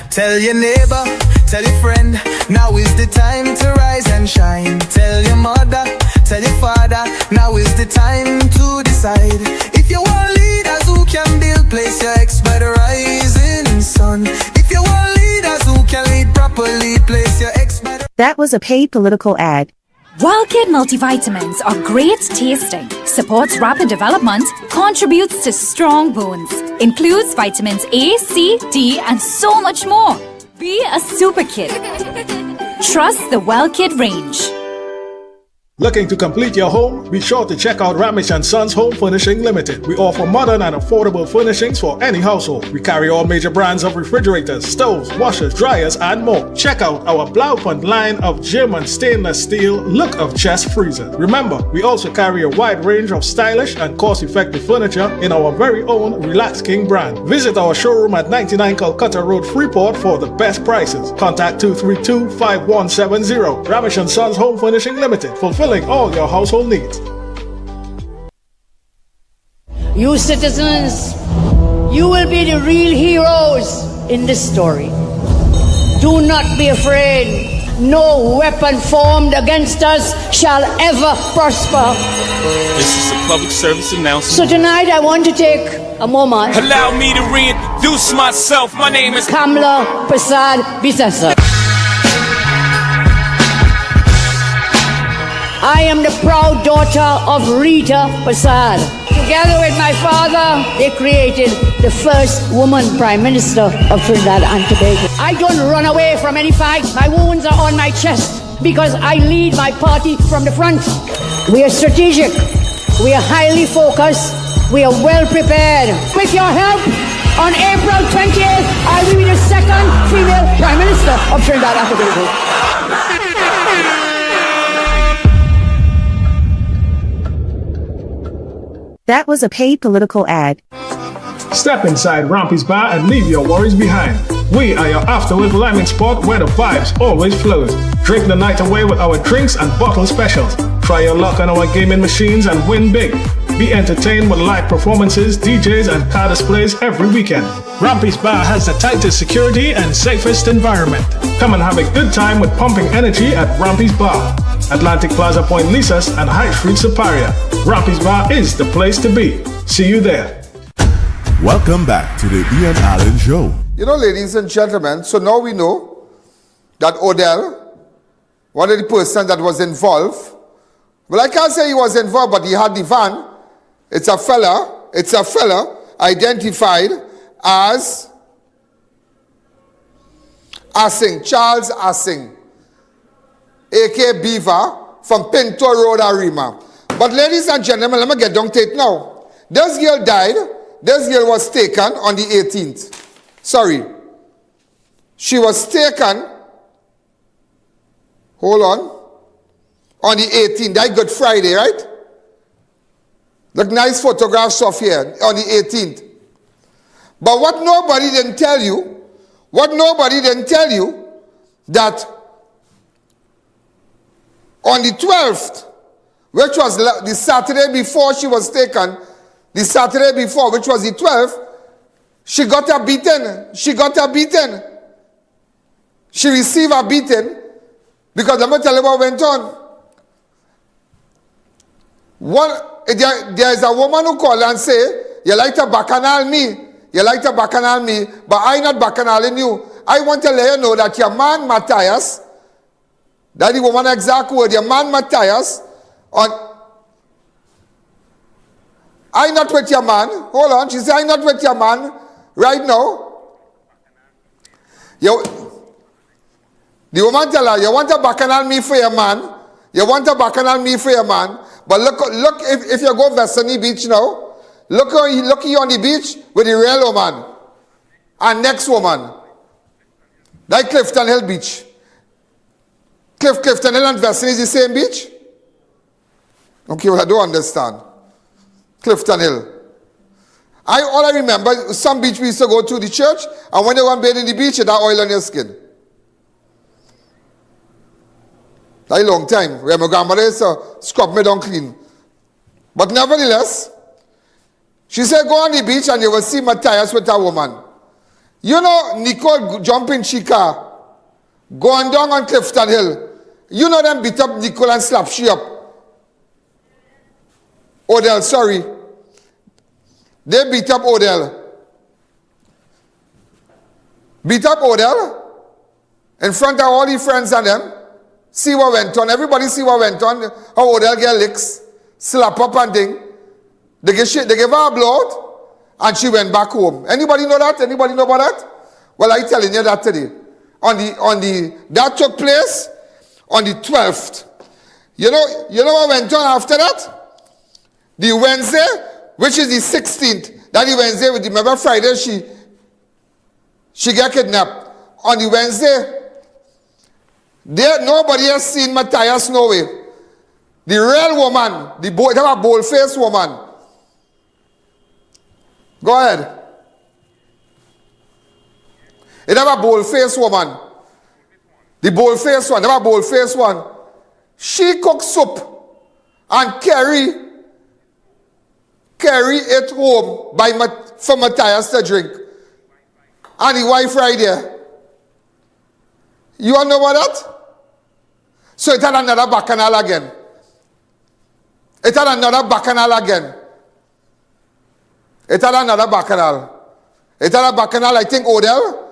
Tell your neighbor, tell your friend, now is the time to rise and shine. Tell your mother, tell your father, now is the time to decide. If you want leaders who can build, place your ex by the rising sun. If you want leaders who can lead properly, place your ex by the... That was a paid political ad. WellKid multivitamins are great tasting, supports rapid development, contributes to strong bones, includes vitamins A, C, D, and so much more. Be a super kid. Trust the WellKid range. Looking to complete your home? Be sure to check out Ramesh & Sons Home Furnishing Limited. We offer modern and affordable furnishings for any household. We carry all major brands of refrigerators, stoves, washers, dryers, and more. Check out our Blaupont line of German stainless steel look of chest freezers. Remember, we also carry a wide range of stylish and cost-effective furniture in our very own Relax King brand. Visit our showroom at 99 Calcutta Road, Freeport for the best prices. Contact 232-5170. Ramesh & Sons Home Furnishing Limited. Fulfilling all your household needs. You citizens, you will be the real heroes in this story. Do not be afraid. No weapon formed against us shall ever prosper. This is a public service announcement. So tonight I want to take a moment. Allow me to reintroduce myself. My name is Kamla Prasad Bisasa. I am the proud daughter of Rita Prasad. Together with my father, they created the first woman Prime Minister of Trinidad and Tobago. I don't run away from any fight. My wounds are on my chest because I lead my party from the front. We are strategic. We are highly focused. We are well prepared. With your help, on April 28th, I will be the second female Prime Minister of Trinidad and Tobago. That was a paid political ad. Step inside Rampy's Bar and leave your worries behind. We are your afterwork liming spot where the vibes always flows. Drink the night away with our drinks and bottle specials. Try your luck on our gaming machines and win big. Be entertained with live performances, DJs, and car displays every weekend. Rampy's Bar has the tightest security and safest environment. Come and have a good time with pumping energy at Rampy's Bar. Atlantic Plaza Point Lisas and High Street Superior. Rampy's Bar is the place to be. See you there. Welcome back to the I.A.N Show. You know, ladies and gentlemen, so now we know that Odell, one of the persons that was involved, well, I can't say he was involved, but he had the van. It's a fella identified as Assing, Charles Assing, a.k.a. Beaver, from Pinto Road, Arima. But ladies and gentlemen, let me get down to it now. This girl died. This girl was taken on the 18th. Sorry. She was taken, hold on the 18th. That Good Friday, right? Look, nice photographs of here on the 18th. But what nobody didn't tell you, that on the 12th, which was the Saturday before she was taken, the Saturday before, which was the 12th, she got a beating. She received a beating because let me tell you what went on. There is a woman who called and say, you like to bacchanal me, but I not bacchanalling you. I want to let you know that your man Matthias, that the woman exact word, your man Matthias, I not with your man. Hold on, she said, I not with your man right now. The woman tell her, you want to bacchanal me for your man. But look if you go Vestany Beach now, look you on the beach with the real woman. And next woman. That Clifton Hill Beach. Clifton Hill and Vestany is the same beach? Okay, well, I don't understand. Clifton Hill. All I remember, some beach we used to go to the church, and when they went bathe in the beach, it had oil on your skin. That a long time. Where my grandmother used to scrub me down clean. But nevertheless, she said, go on the beach and you will see Matthias with a woman. You know, Nicole jumping Chica, going down on Clifton Hill. You know them beat up Nicole and slap she up. Odell, sorry. They beat up Odell. Beat up Odell in front of all the friends and them. See what went on. Everybody see what went on. How Odell get licks, slap up and thing. They gave her a blowout and she went back home. Anybody know that? Anybody know about that? Well, I'm telling you that today. That took place on the 12th. You know what went on after that? The Wednesday, which is the 16th. That the Wednesday, remember Friday, she got kidnapped. On the Wednesday, nobody has seen Matthias no way. The real woman, they have a bold-faced woman. Go ahead. It have a bold-faced woman. The bold-faced one, they have a bold-faced one. She cook soup and carry it home for Matthias to drink. And the wife right there. You all know about that? So it had another bacchanal again. It had another bacchanal, I think Odell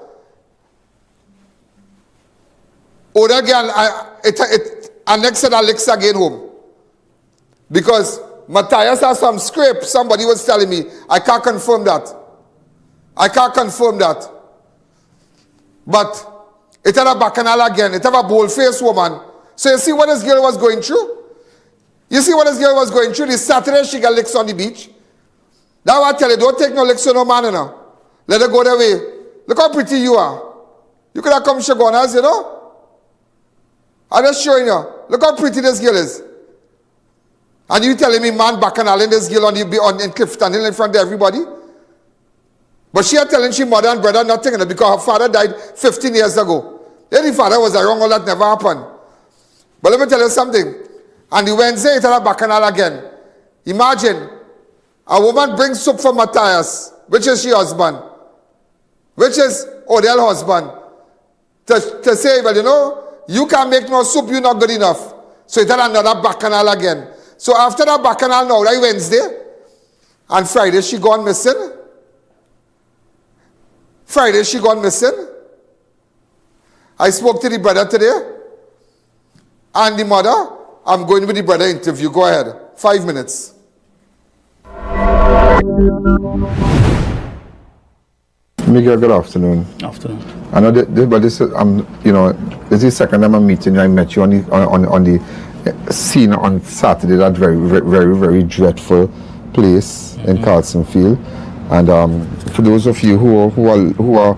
again, it annexed Alex again home. Because Matthias has some scrape, somebody was telling me. I can't confirm that. But it had a bacchanal again. It had a bold-faced woman. So you see what this girl was going through? This Saturday she got licks on the beach. That's what I tell you, don't take no licks on no man, you know. Let her go that way. Look how pretty you are. You could have come Shagonas, you know. I'm just showing you. Look how pretty this girl is. And you telling me man bacchanal this girl in Clifton Hill in front of everybody? But she had telling she mother and brother nothing, you know, because her father died 15 years ago. Then the father was wrong, all that never happened. But let me tell you something. And the Wednesday, it had a bacchanal again. Imagine, a woman brings soup for Matthias, which is your husband, which is Odell's husband, to say, well, you know, you can't make no soup, you're not good enough. So it had another bacchanal again. So after that bacchanal now, like Wednesday, and Friday she gone missing. Friday she gone missing. I spoke to the brother today, and the mother. I'm going with the brother interview. Go ahead. 5 minutes. Miguel, good afternoon. Afternoon. I know but this is you know, this is the second time I'm meeting you. I met you on the scene on Saturday, that very dreadful place in Carlson Field. And for those of you who are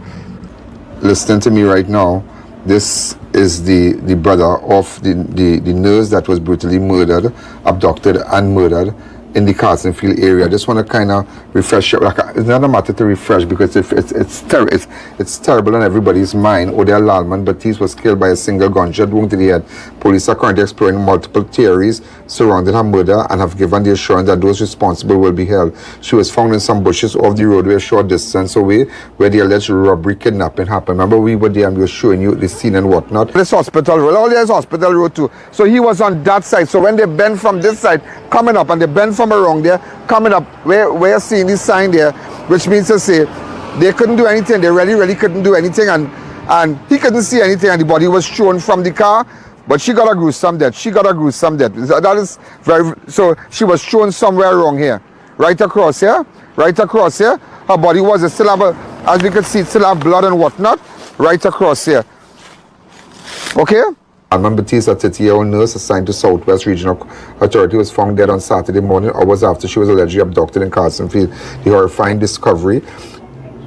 listening to me right now, this is the brother of the nurse that was brutally murdered, abducted and murdered in the Carlson Field area. I just want to kind of refresh you. Like, it's not a matter to refresh because it's terrible on everybody's mind. Odell Lalman-Baptiste was killed by a single gunshot wound to the head. Police are currently exploring multiple theories surrounding her murder and have given the assurance that those responsible will be held. She was found in some bushes off the roadway a short distance away where the alleged robbery kidnapping happened. Remember, we were there and we were showing you the scene and whatnot. This hospital road, all there's hospital road too. So he was on that side. So when they bend from this side coming up and they bend from around there coming up, we're seeing this sign there, which means to say they couldn't do anything. They really couldn't do anything, and he couldn't see anything, and the body was shown from the car. But she got a gruesome death. That is very, so she was shown somewhere around here, right across here. Her body was, it still have as we could see, it still have blood and whatnot, right across here. Okay? Lalman-Baptiste, a 30-year-old nurse assigned to Southwest Regional Authority, was found dead on Saturday morning, hours after she was allegedly abducted in Carlson Field. The horrifying discovery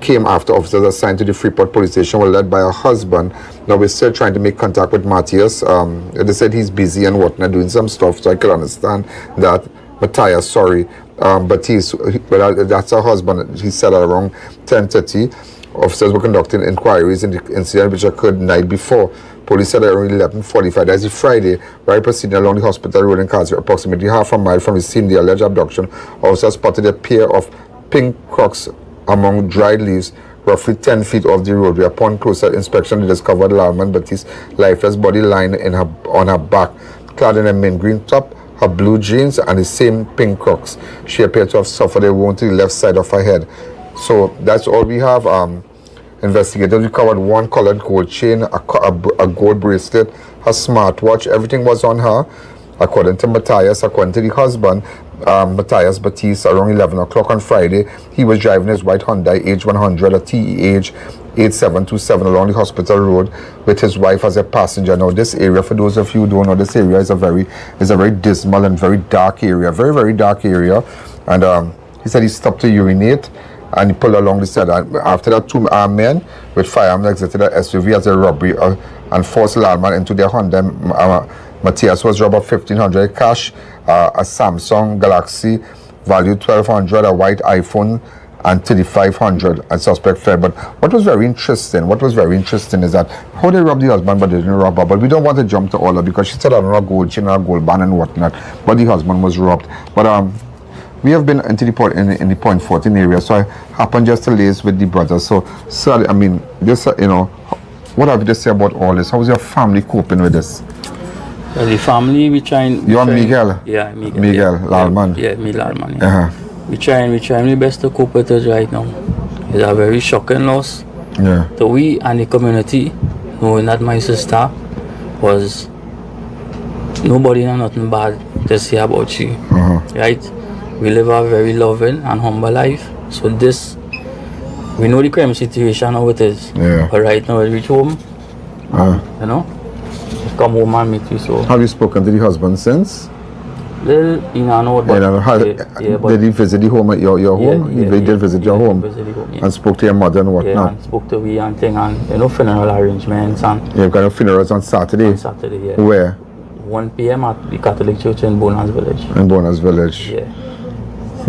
came after officers assigned to the Freeport police station were led by her husband. Now we're still trying to make contact with Matthias. They said he's busy and whatnot, doing some stuff, so I can understand that. Matthias, Baptiste, well, that's her husband. He said at around 10:30. Officers were conducting inquiries in the incident which occurred the night before. Police said at around 11:45, that's a Friday, right proceeding along the hospital road in Kassie, approximately half a mile from the scene of the alleged abduction. Officers spotted a pair of pink crocs among dried leaves roughly 10 feet off the roadway. Upon closer inspection, they discovered Lalman-Baptiste's lifeless body lying on her back, clad in a mint green top, her blue jeans, and the same pink crocs. She appeared to have suffered a wound to the left side of her head. So that's all we have. Investigators recovered one colored gold chain, a gold bracelet, her smartwatch. Everything was on her. According to Matthias, according to the husband, Matthias Baptiste, around 11 o'clock on Friday, he was driving his white Hyundai H100, a TEH 8727 along the hospital road with his wife as a passenger. Now this area, for those of you who don't know, this area is a very dismal and very dark area, very dark area. And he said he stopped to urinate, and he pulled along the side. After that, two men with firearms exited an SUV as a robbery and forced Lalman into their Honda. Matthias was robbed of $1,500 cash, a Samsung Galaxy valued $1,200, a white iPhone, and $3,500. And suspect fled. But what was very interesting is that how they robbed the husband, but they didn't rob her. But we don't want to jump to all that because she said I don't know a gold chain or a gold band and whatnot. But the husband was robbed. But we have been into the port in the Point Fortin area, so I happened just to liaise with the brothers. So, sir, I mean, this, what have you to say about all this? How is your family coping with this? Well, the family, we trying. You're Miguel? Yeah, Miguel. Miguel Lalman. Yeah, me Lalman. Yeah. We trying the best to cope with it right now. It's a very shocking loss. Yeah. So we and the community, knowing that my sister was nobody and nothing bad to say about she. Right? We live a very loving and humble life. So this, we know the crime situation how it is. Yeah. But right now we reach home, come home and meet you. So have you spoken to the husband since? Well, did he visit the home at your home? He did visit your home. And spoke to your mother and whatnot. Yeah, and spoke to me and thing and funeral arrangements and. Yeah, you've got a funerals on Saturday. On Saturday, yeah. Where? 1 p.m. at the Catholic Church in Bonner's Village. In Bonner's Village. Yeah.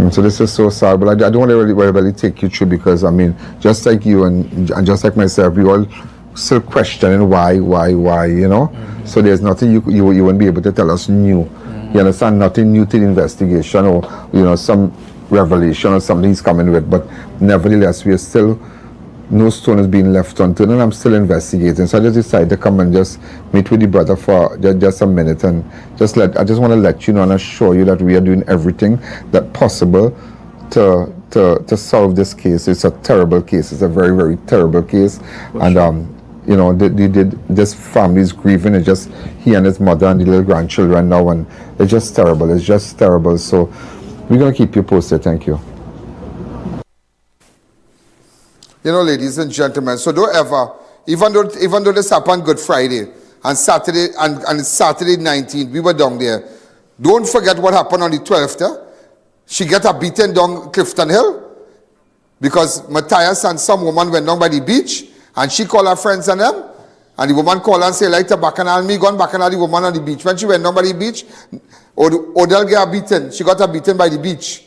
So this is so sad, but I don't want to really take you through, because I mean, just like you and just like myself, we all still questioning why, you know. So there's nothing you wouldn't be able to tell us new. You understand? Nothing new to the investigation, or you know, some revelation or something he's coming with. But nevertheless, we are still, no stone is being left unturned, and I'm still investigating. So I just decided to come and just meet with the brother for just a minute, and I just want to let you know and assure you that we are doing everything that possible to solve this case. It's a terrible case. It's a very, very terrible case. And you know, this family's grieving. It's just he and his mother and the little grandchildren now, and it's just terrible. It's just terrible. So we're gonna keep you posted. Thank you. You know, ladies and gentlemen, so don't ever, even though this happened Good Friday and Saturday and Saturday 19th, we were down there. Don't forget what happened on the 12th. She got a beaten down Clifton Hill because Matthias and some woman went down by the beach, and she called her friends and them, and the woman called and said, like to bacchanal me, gone bacchanal the woman on the beach. When she went down by the beach, Odell got beaten. She got her beaten by the beach.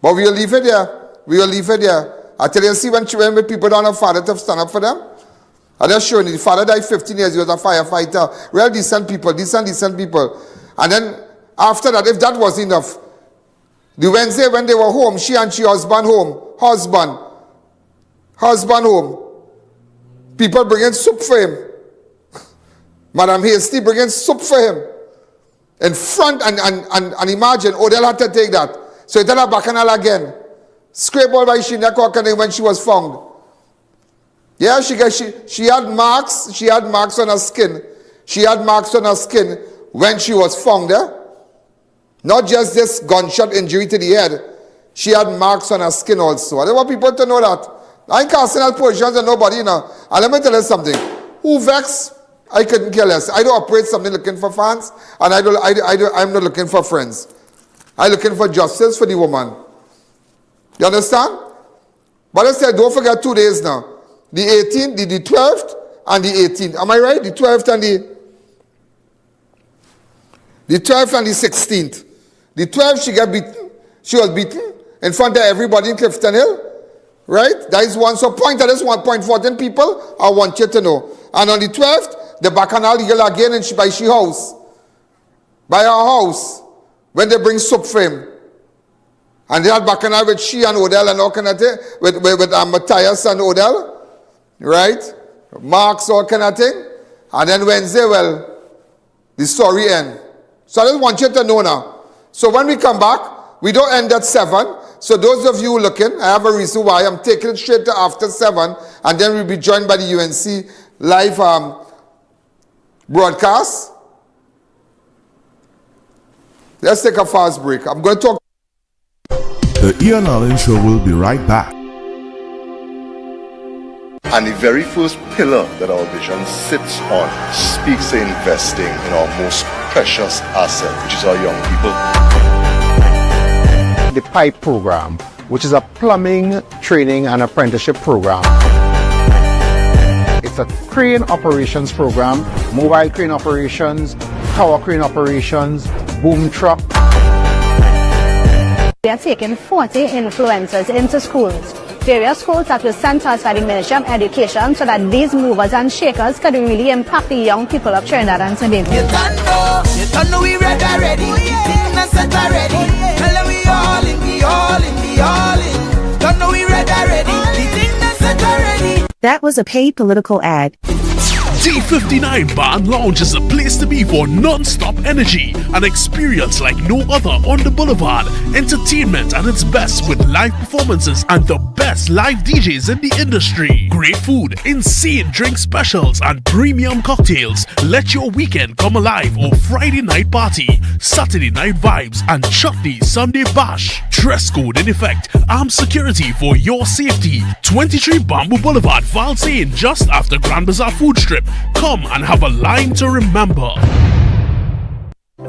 But we'll leave it there. We'll leave it there. I tell you, see when people don't have father to stand up for them? I just showing you, the father died 15 years, he was a firefighter. Real decent people, decent people. And then after that, if that was enough, the Wednesday when they were home, she and she husband home. People bringing soup for him. Madam Hasty bringing soup for him. In front, and imagine, Odell had to take that. So he tell her bacchanal again. Scrape all by she neck when she was found. Yeah, she had marks. She had marks on her skin. She had marks on her skin when she was found. Not just this gunshot injury to the head. She had marks on her skin also. I don't want people to know that. I ain't casting out positions on nobody, you know. And let me tell you something. Who vex? I couldn't care less. I don't operate something looking for fans, and I'm not looking for friends. I'm looking for justice for the woman. You understand? But I said, don't forget 2 days now. The 18th, the 12th, and the 18th. Am I right? The 12th and the 12th and the 16th. The 12th, she got beaten. She was beaten in front of everybody in Clifton Hill. Right? That is one. So point at this one, Point Fortin people, I want you to know. And on the 12th, the bacchanal girl again by she house. By her house. When they bring soup for him. And they had bacchanal with she and Odell and all kind of thing. With Matthias and Odell. Right? Marks, all kind of thing. And then Wednesday, well, the story end. So I just want you to know now. So when we come back, we don't end at 7. So those of you looking, I have a reason why I'm taking it straight to after 7. And then we'll be joined by the UNC live broadcast. Let's take a fast break. I'm going to talk. The I.A.N Show will be right back. And the very first pillar that our vision sits on speaks to investing in our most precious asset, which is our young people. The PIPE program, which is a plumbing training and apprenticeship program. It's a crane operations program, mobile crane operations, tower crane operations, boom truck. We are taking 40 influencers into schools, various schools that will send us by the Ministry of Education, so that these movers and shakers can really impact the young people of Trinidad and Tobago. You don't know we ready already. Not set already. Tell them we all in. Don't know we ready already. Not set already. That was a paid political ad. D59 Bar and Lounge is a place to be for non-stop energy, an experience like no other on the boulevard. Entertainment at its best with live performances and the best live DJs in the industry. Great food, insane drink specials and premium cocktails. Let your weekend come alive or Friday night party, Saturday night vibes and chutney Sunday bash. Dress code in effect, armed security for your safety. 23 Bamboo Boulevard, Valsayn, just after Grand Bazaar Food Strip. Come and have a line to remember.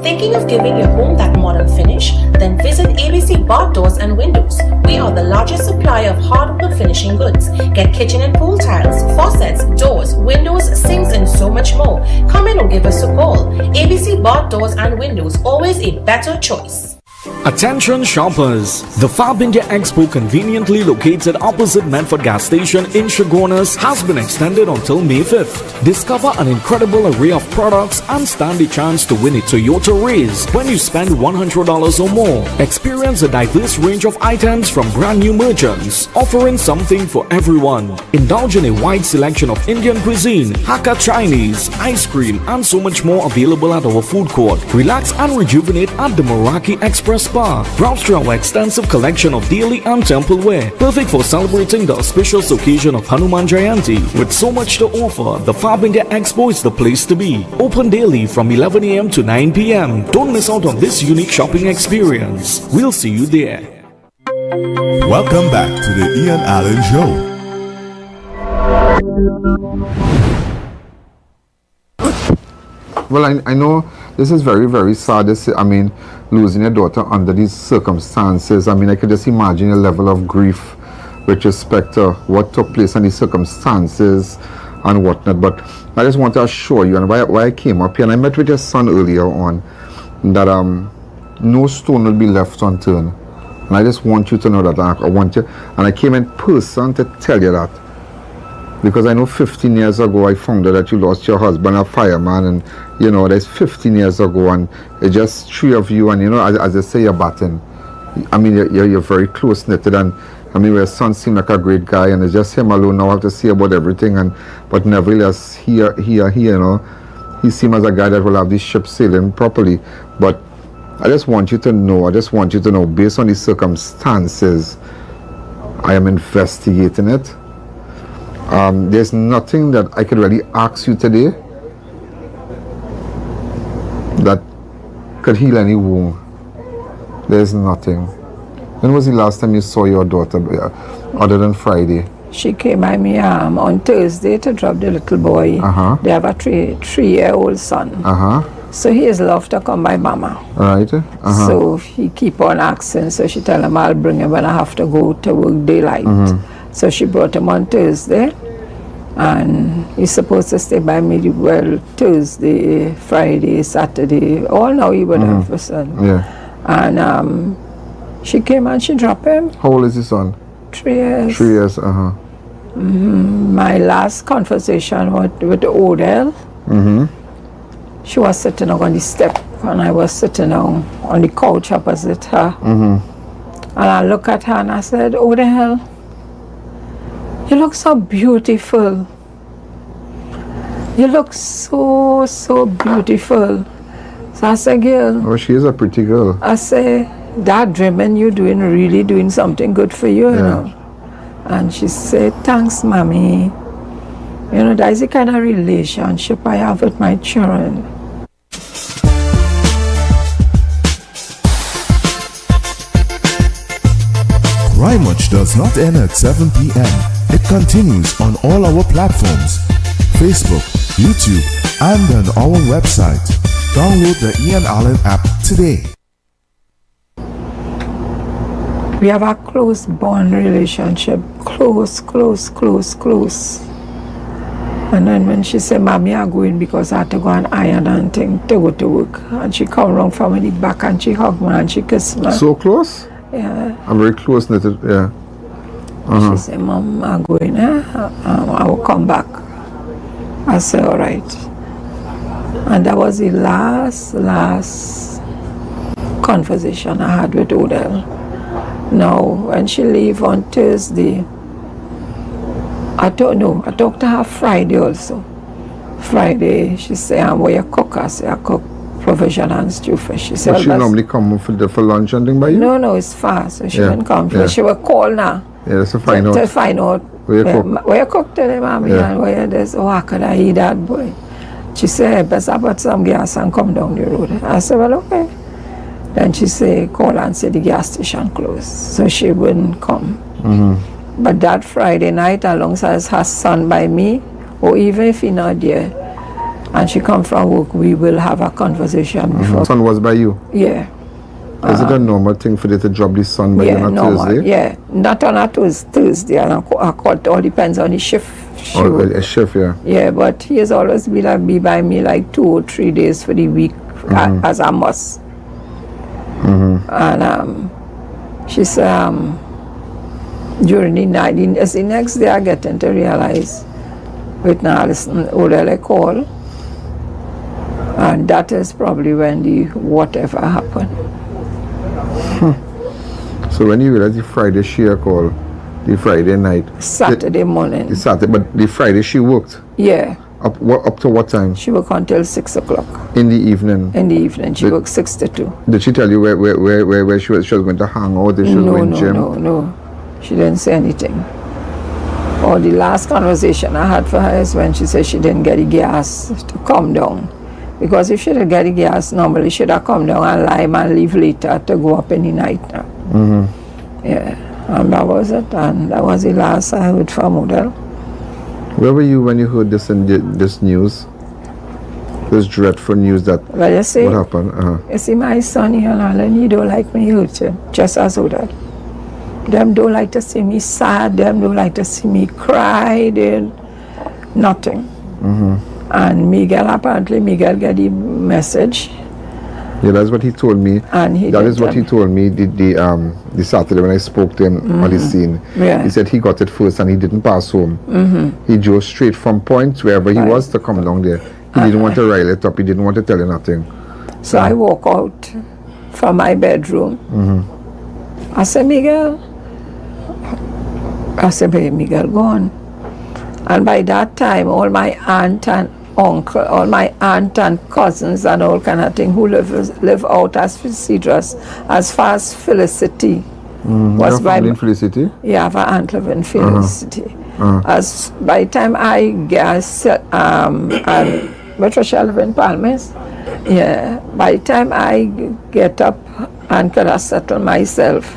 Thinking of giving your home that modern finish? Then visit ABC Bar Doors and Windows. We are the largest supplier of hardwood finishing goods. Get kitchen and pool tiles, faucets, doors, windows, sinks, and so much more. Come in or give us a call. ABC Bar Doors and Windows, always a better choice. Attention shoppers! The Fab India Expo, conveniently located opposite Medford gas station in Chaguanas, has been extended until May 5th. Discover an incredible array of products and stand a chance to win a Toyota Raise when you spend $100 or more. Experience a diverse range of items from brand new merchants, offering something for everyone. Indulge in a wide selection of Indian cuisine, Hakka Chinese, ice cream, and so much more available at our food court. Relax and rejuvenate at the Meraki Express Spa. Browse through our extensive collection of daily and temple wear, perfect for celebrating the auspicious occasion of Hanuman Jayanti. With so much to offer, the Fab India Expo is the place to be. Open daily from 11 a.m. to 9 p.m. Don't miss out on this unique shopping experience. We'll see you there. Welcome back to the Ian Allen Show. Well, I know this is very, very sad. Losing your daughter under these circumstances. I could just imagine a level of grief with respect to what took place and the circumstances and whatnot. But I just want to assure you, and why I came up here, and I met with your son earlier on, that no stone will be left unturned. And I just want you to know that. I want you, and I came in person to tell you that. Because I know 15 years ago I found out that you lost your husband, a fireman, and that's 15 years ago, and it's just three of you, and as I say, you're batting. You're very close knitted, and your son seemed like a great guy, and it's just him alone now I have to say about everything, but nevertheless, he seems as a guy that will have this ship sailing properly. But I just want you to know, based on the circumstances, I am investigating it. There's nothing that I could really ask you today that could heal any wound. There's nothing. When was the last time you saw your daughter, other than Friday? She came by me on Thursday to drop the little boy. They have a three-year-old son. So he is love to come by mama. Right. So he keep on asking. So she tell him I'll bring him when I have to go to work daylight. So she brought him on Thursday, and he's supposed to stay by me Thursday, Friday, Saturday. All now he would have a son. Yeah. And she came and she dropped him. How old is his son? 3 years. 3 years. My last conversation with Odell. She was sitting on the step, and I was sitting on the couch opposite her. And I look at her and I said, Odell, you look so beautiful. You look so, so beautiful. So I said, girl. Oh, she is a pretty girl. I say, that dreaming you really doing something good for you, you know. And she said, thanks, mommy. That is the kind of relationship I have with my children. Crime Watch does not end at 7 p.m. It continues on all our platforms, Facebook, YouTube, and on our website. Download the Ian Allen app today. We have a close bond relationship, close. And then when she said, Mommy, I'm going because I have to go and iron and thing to go to work. And she come around from the back and she hugged me and she kissed me. So close? Yeah. I'm very close knitted, yeah. She said, Mom, I'm going, I will come back. I said, all right. And that was the last conversation I had with Odell. Now, when she leave on Thursday, I don't know. I talked to her Friday also. Friday, she said, where you cook? I said, I cook provision and stew fish. She said, she normally come for lunch and thing by you? No, it's far, so she didn't come. Yeah. She will call now. Yeah, that's to find out. To find out where you cook today, Mommy, and where there's, how could I eat that boy? She said, best I put some gas and come down the road. I said, well, okay. Then she said, call and say the gas station closed. So she wouldn't come. But that Friday night, alongside her son by me, or even if he not there, and she come from work, we will have a conversation before. Son was by you? Yeah. Is it a normal thing for you to drop the son by you on a Thursday? Yeah, not on a Thursday. And I call, it all depends on the shift. A shift, yeah. Yeah, but he has always be by me like 2 or 3 days for the week, as I must. And she said, during the night, it's the next day I get to realize with now listen, Odell call, and that is probably when the whatever happened. So when you realized the Friday she called, the Friday night? Saturday morning. The Saturday, but the Friday she worked? Yeah. Up to what time? She worked until 6 o'clock. In the evening? In the evening. She worked 6 to 2. Did she tell you where she was going to hang out? She was going to gym? No. She didn't say anything. Or the last conversation I had for her is when she said she didn't get the gas to come down. Because if she didn't get the gas, normally she should have come down and lime and leave later to go up in the night now. Yeah, and that was it. And that was the last I heard from Odell. Where were you when you heard this news? This dreadful news that well, you see, what happened? You see, my son here and Alan, he don't like me hurt him, just as Odell. Them don't like to see me sad, them don't like to see me cry, nothing. And Miguel get the message. Yeah, that's what he told me. And that is what he told me the Saturday when I spoke to him on the scene. Yeah. He said he got it first and he didn't pass home. He drove straight from Point, wherever he was, to come down there. He didn't want to rile it up. He didn't want to tell you nothing. So I walk out from my bedroom. I said, Miguel. I said, baby, Miguel, go on. And by that time, all my aunt and uncle, all my aunt and cousins and all kind of thing who live out as Cedras, as far as Felicity. Was by in Felicity? Yeah, I have an aunt live in Felicity. As by the time I get and Patricia live in Palmas, yeah, by the time I get up and could have settled myself,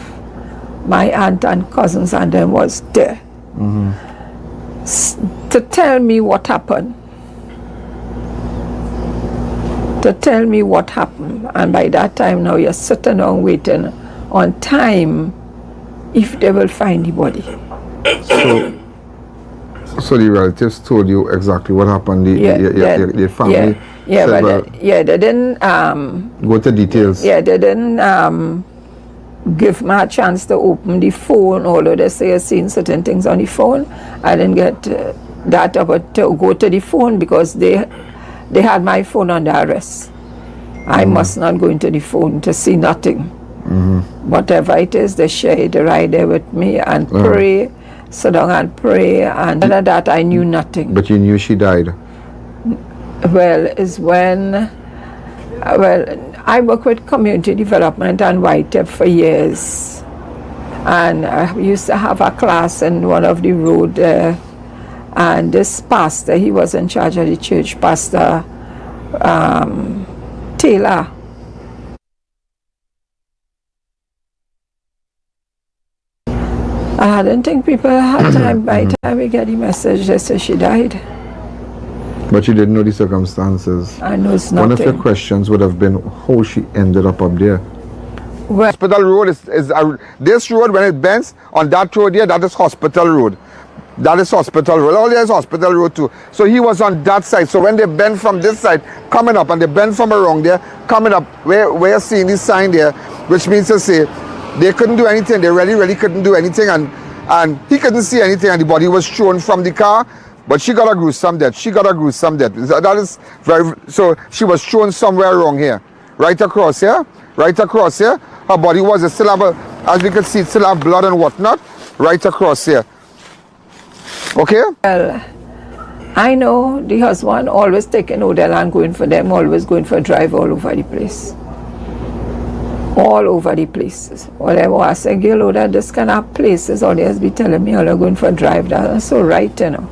my aunt and cousins and them was there to tell me what happened. To tell me what happened. And by that time now you're sitting down waiting on time if they will find the body. So the relatives told you exactly what happened. The family. They didn't go to details. Yeah, they didn't give me a chance to open the phone, although they say I've seen certain things on the phone. I didn't get that about to go to the phone because they had my phone under arrest. I must not go into the phone to see nothing. Whatever it is, they share it right there with me and pray, sit down and pray, and after that I knew nothing. But you knew she died? Well, it's when, I work with community development and YTEP for years. And I used to have a class in one of the road and this pastor, he was in charge of the church, Pastor Taylor. I didn't think people had time. By the time we get the message, they said she died. But you didn't know the circumstances. I know it's One nothing. of your questions would have been how she ended up there. Well, Hospital Road is this road, when it bends on that road here, that is Hospital Road. That is Hospital Road. Oh, there's Hospital Road too. So he was on that side. So when they bend from this side, coming up, and they bend from around there, coming up, where you're seeing this sign there, which means to say they couldn't do anything. They really couldn't do anything, and he couldn't see anything, and the body was thrown from the car. But she got a gruesome death. That is very. So she was thrown somewhere wrong here, right across here. Her body was still have as we could see, it still have blood and whatnot, right across here. Okay. Well, I know the husband always taking Odell and going for them, always going for a drive all over the place. All over the places. Whatever I say, girl, Odell, this kind of places, always be telling me, all are going for a drive. That's so right, you know.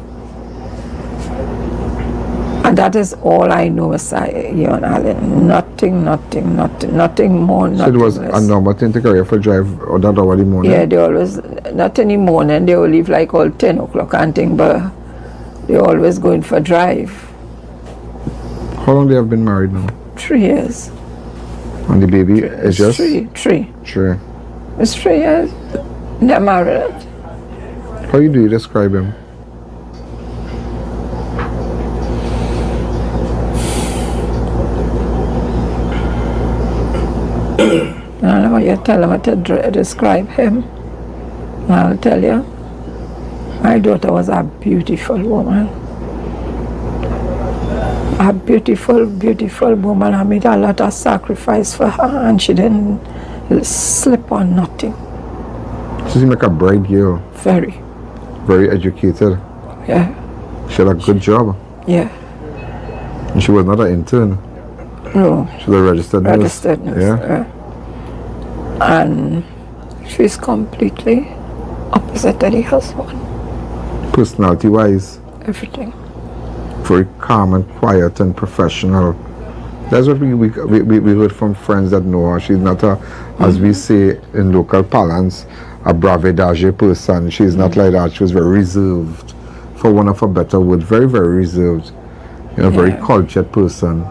And that is all I know, Messiah, you and Alan. Nothing more, nothing So it was less. a normal thing to carry for drive or that hour in the morning? Yeah, they always, not in the morning, they will leave like all 10 o'clock and thing, but they always going for drive. How long they have been married now? 3 years. And the baby is just? Three. It's 3 years. They're married. How do you describe him? I know you tell him to describe him. I'll tell you, my daughter was a beautiful woman. A beautiful, beautiful woman. I made a lot of sacrifice for her, and she didn't slip on nothing. She seemed like a bright girl. Very. Very educated. Yeah. She had a good job. Yeah. And she was not an intern. No. She was a registered nurse. Registered nurse. Yeah. And she's completely opposite of the husband. Personality-wise. Everything. Very calm and quiet and professional. That's what we heard from friends that know her. She's not a, as we say in local parlance, a bravedage person. She's not like that. She was very reserved, for one of a better word. Very, very reserved. You know, very cultured person.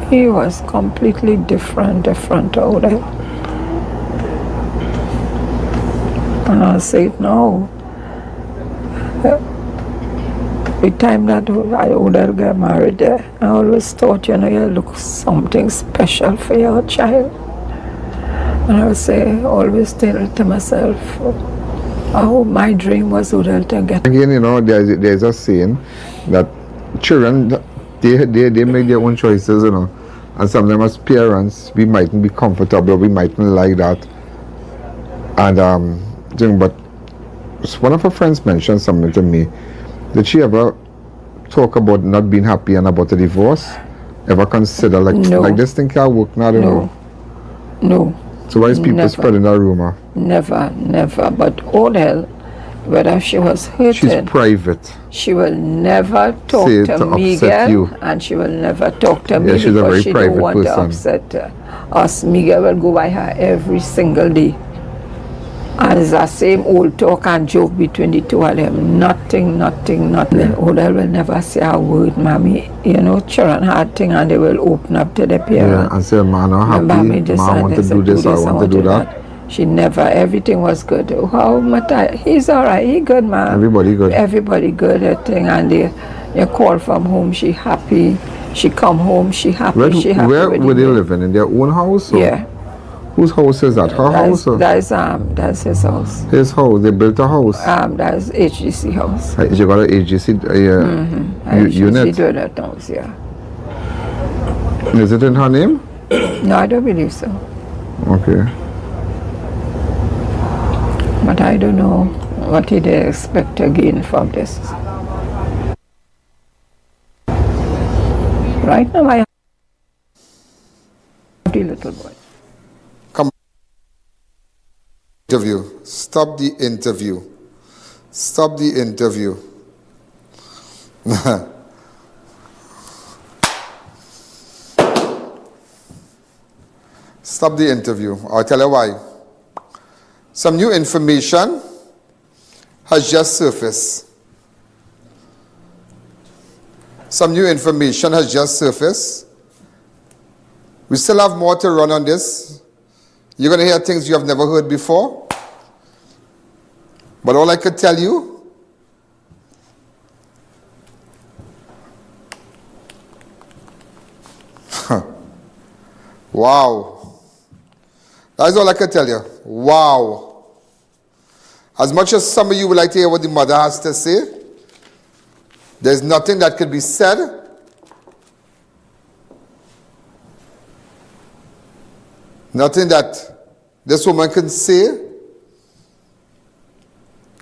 He was completely different out there. And I'll say it now. The time that I would get married there, I always thought, you know, you look something special for your child. And I would say, always tell it to myself, oh, my dream was Odell to get. Again, you know, there's a saying that children, they make their own choices, you know. And sometimes as parents, we mightn't be comfortable, we mightn't like that. And, but one of her friends mentioned something to me. Did she ever talk about not being happy and about a divorce? Ever consider like this thing can't work now? No. So why is people spreading that rumor? Never. But Odell, whether she was hurted, she's private. She will never talk to Miguel, and she will never talk to me she's because she don't want person. to upset us. Miguel will go by her every single day. And it's the same old talk and joke between the two of them. Nothing. Odell will never say a word, Mommy. You know, children hard thing, and they will open up to their parents. Yeah, and say, man, I'm happy. Mom want to do this, I want to do that. She never, everything was good. How much? He's all right, he good, man. Everybody good. Everybody good at thing, and you call from home, she happy. She come home, she happy. Where were they living? In their own house? Or? Yeah. Whose house is that? Her house? Or? That's his house. His house. They built a house. That's HGC house. You got an HGC unit. She do that house, yeah. Is it in her name? No, I don't believe so. Okay. But I don't know what did they expect to gain from this. Right now, I have the little boy. Interview. Stop the interview. Stop the interview. Stop the interview. I'll tell you why. Some new information has just surfaced. Some new information has just surfaced. We still have more to run on this. You're going to hear things you have never heard before. But all I could tell you, wow. That's all I could tell you. Wow. As much as some of you would like to hear what the mother has to say, there's nothing that could be said. Nothing that this woman can say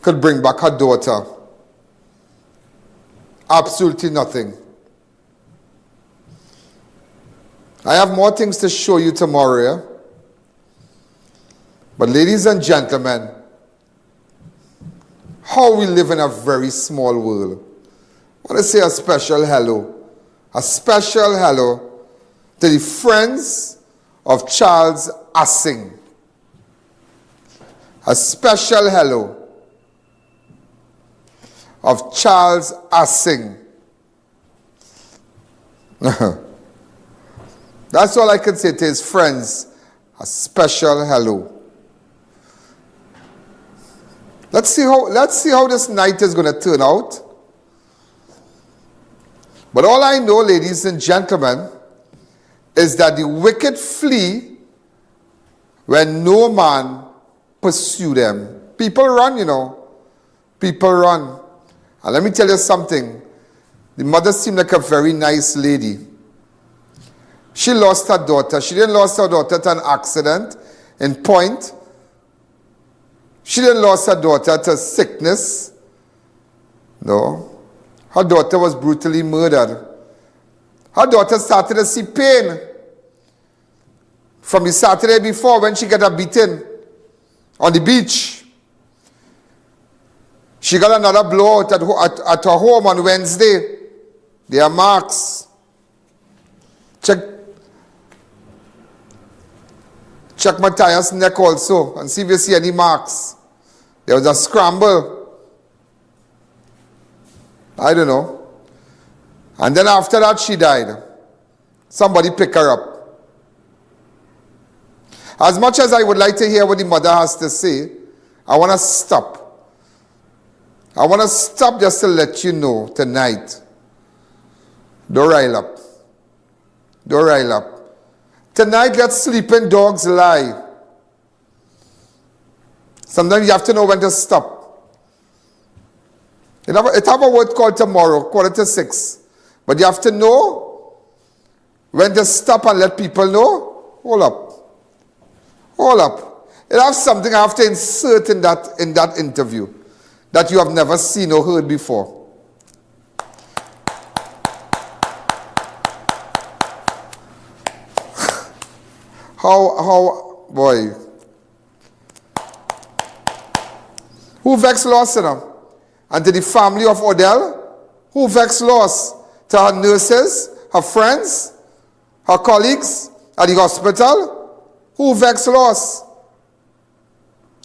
could bring back her daughter. Absolutely nothing. I have more things to show you tomorrow. Yeah? But ladies and gentlemen, how we live in a very small world. I want to say a special hello. A special hello to the friends of Charles Assing. A special hello of Charles Assing. That's all I can say to his friends. A special hello. Let's see how this night is going to turn out. But all I know, ladies and gentlemen, is that the wicked flee when no man pursue them. People run, you know. People run. And let me tell you something. The mother seemed like a very nice lady. She lost her daughter. She didn't lose her daughter to an accident in Point. She didn't lose her daughter to sickness. No. Her daughter was brutally murdered. Her daughter started to see pain from the Saturday before when she got her beaten on the beach. She got another blowout at her home on Wednesday. There are marks. Check Matthias' neck also and see if you see any marks. There was a scramble. I don't know. And then after that, she died. Somebody pick her up. As much as I would like to hear what the mother has to say, I want to stop. I want to stop just to let you know tonight. Don't rile up. Don't rile up. Tonight, let sleeping dogs lie. Sometimes you have to know when to stop. It have a word called tomorrow, 5:45. But you have to know when to stop and let people know. Hold up. Hold up. It has something I have to insert in that interview that you have never seen or heard before. How, boy. Who vex loss, you know? And to the family of Odell, who vex loss? To her nurses, her friends, her colleagues at the hospital, who vex loss?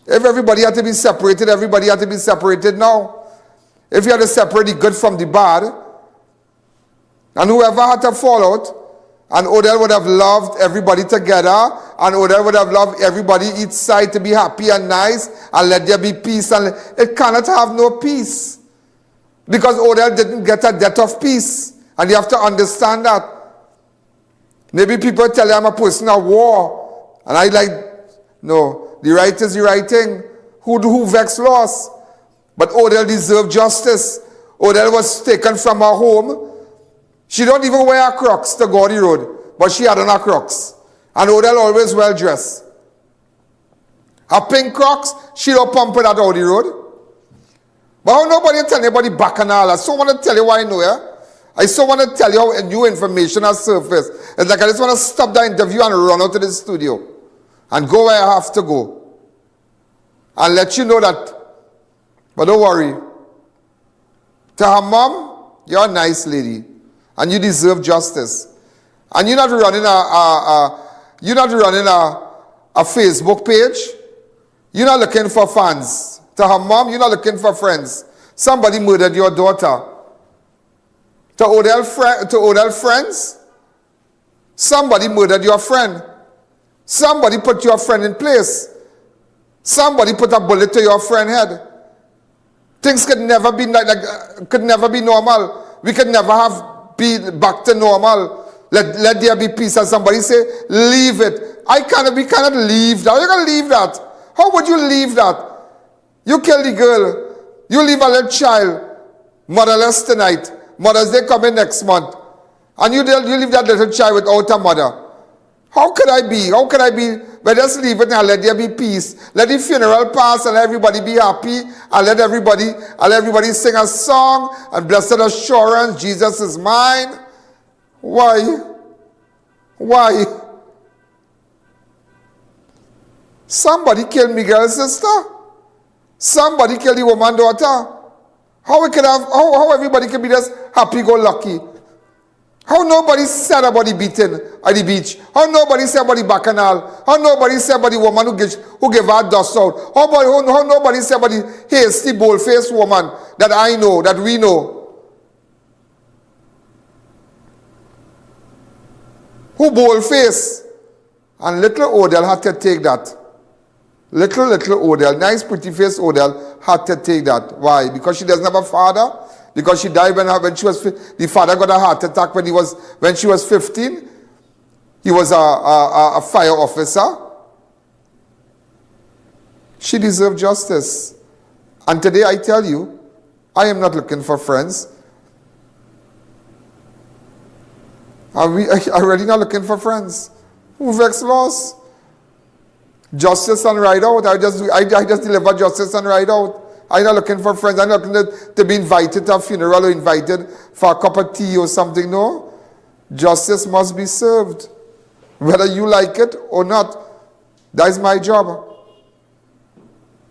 If everybody had to be separated, everybody had to be separated now. If you had to separate the good from the bad, and whoever had to fall out, and Odell would have loved everybody together, and Odell would have loved everybody each side to be happy and nice, and let there be peace. And it cannot have no peace. Because Odell didn't get a debt of peace. And you have to understand that. Maybe people tell you I'm a person of war. And I like, no, the right is the right thing. Who vex loss? But Odell deserved justice. Odell was taken from her home. She don't even wear her Crocs to go on the road, but she had on her Crocs. And Odell always well dressed. Her pink Crocs, she don't pump it out on the road. But how nobody tell anybody bacchanal? I so want to tell you why I know, yeah? I so want to tell you how new information has surfaced. It's like I just want to stop the interview and run out to the studio. And go where I have to go. And let you know that. But don't worry. To her mom, you're a nice lady. And you deserve justice. And you're not running a Facebook page. You're not looking for fans. To her mom, you're not looking for friends. Somebody murdered your daughter. To Odell friends, somebody murdered your friend. Somebody put your friend in place. Somebody put a bullet to your friend's head. Things could never be normal. We could never be back to normal. Let there be peace. And somebody say, leave it. We cannot leave that. How are you going to leave that? How would you leave that? You kill the girl. You leave a little child motherless tonight. Mother's Day coming next month. And you leave that little child without a mother. How could I be? But just leave it and let there be peace. Let the funeral pass and everybody be happy. And let everybody sing a song. And blessed assurance, Jesus is mine. Why? Somebody killed Miguel's sister. Somebody killed the woman's daughter. How everybody can be just happy-go-lucky? How nobody said about the beating at the beach? How nobody said about the bacchanal? How nobody said about the woman who gave her dust out? How nobody said about the hasty, bold-faced woman that I know, that we know? Who bold-faced? And little Odell had to take that. Little Odell, nice pretty-faced Odell had to take that. Why? Because she doesn't have a father? Because she died when she was, the father got a heart attack when she was 15. He was a fire officer. She deserves justice. And today I tell you, I am not looking for friends. Are we really not looking for friends? Who vex loss? Justice and ride out. I just deliver justice and ride out. I'm not looking for friends. I'm not looking to be invited to a funeral or invited for a cup of tea or something. No. Justice must be served. Whether you like it or not. That is my job.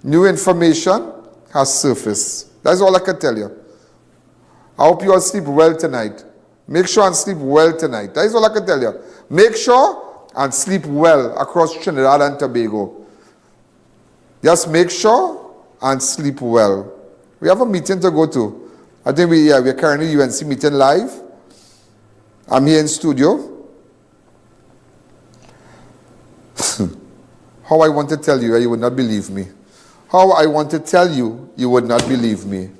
New information has surfaced. That's all I can tell you. I hope you all sleep well tonight. Make sure and sleep well tonight. That is all I can tell you. Make sure and sleep well across Trinidad and Tobago. Just make sure and sleep well. We have a meeting to go to. I think we're currently UNC meeting live. I'm here in studio. How I want to tell you, you would not believe me. How I want to tell you, you would not believe me.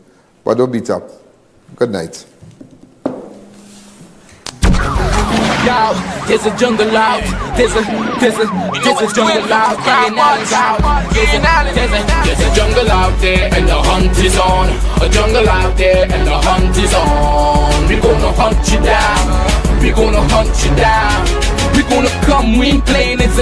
But don't beat up. Good night. Yo, there's a jungle out. There's a jungle out. There's a jungle out there and the hunt is on. A jungle out there and the hunt is on. We gonna hunt you down. We gonna hunt you down. We gonna come, we ain't playing, it's a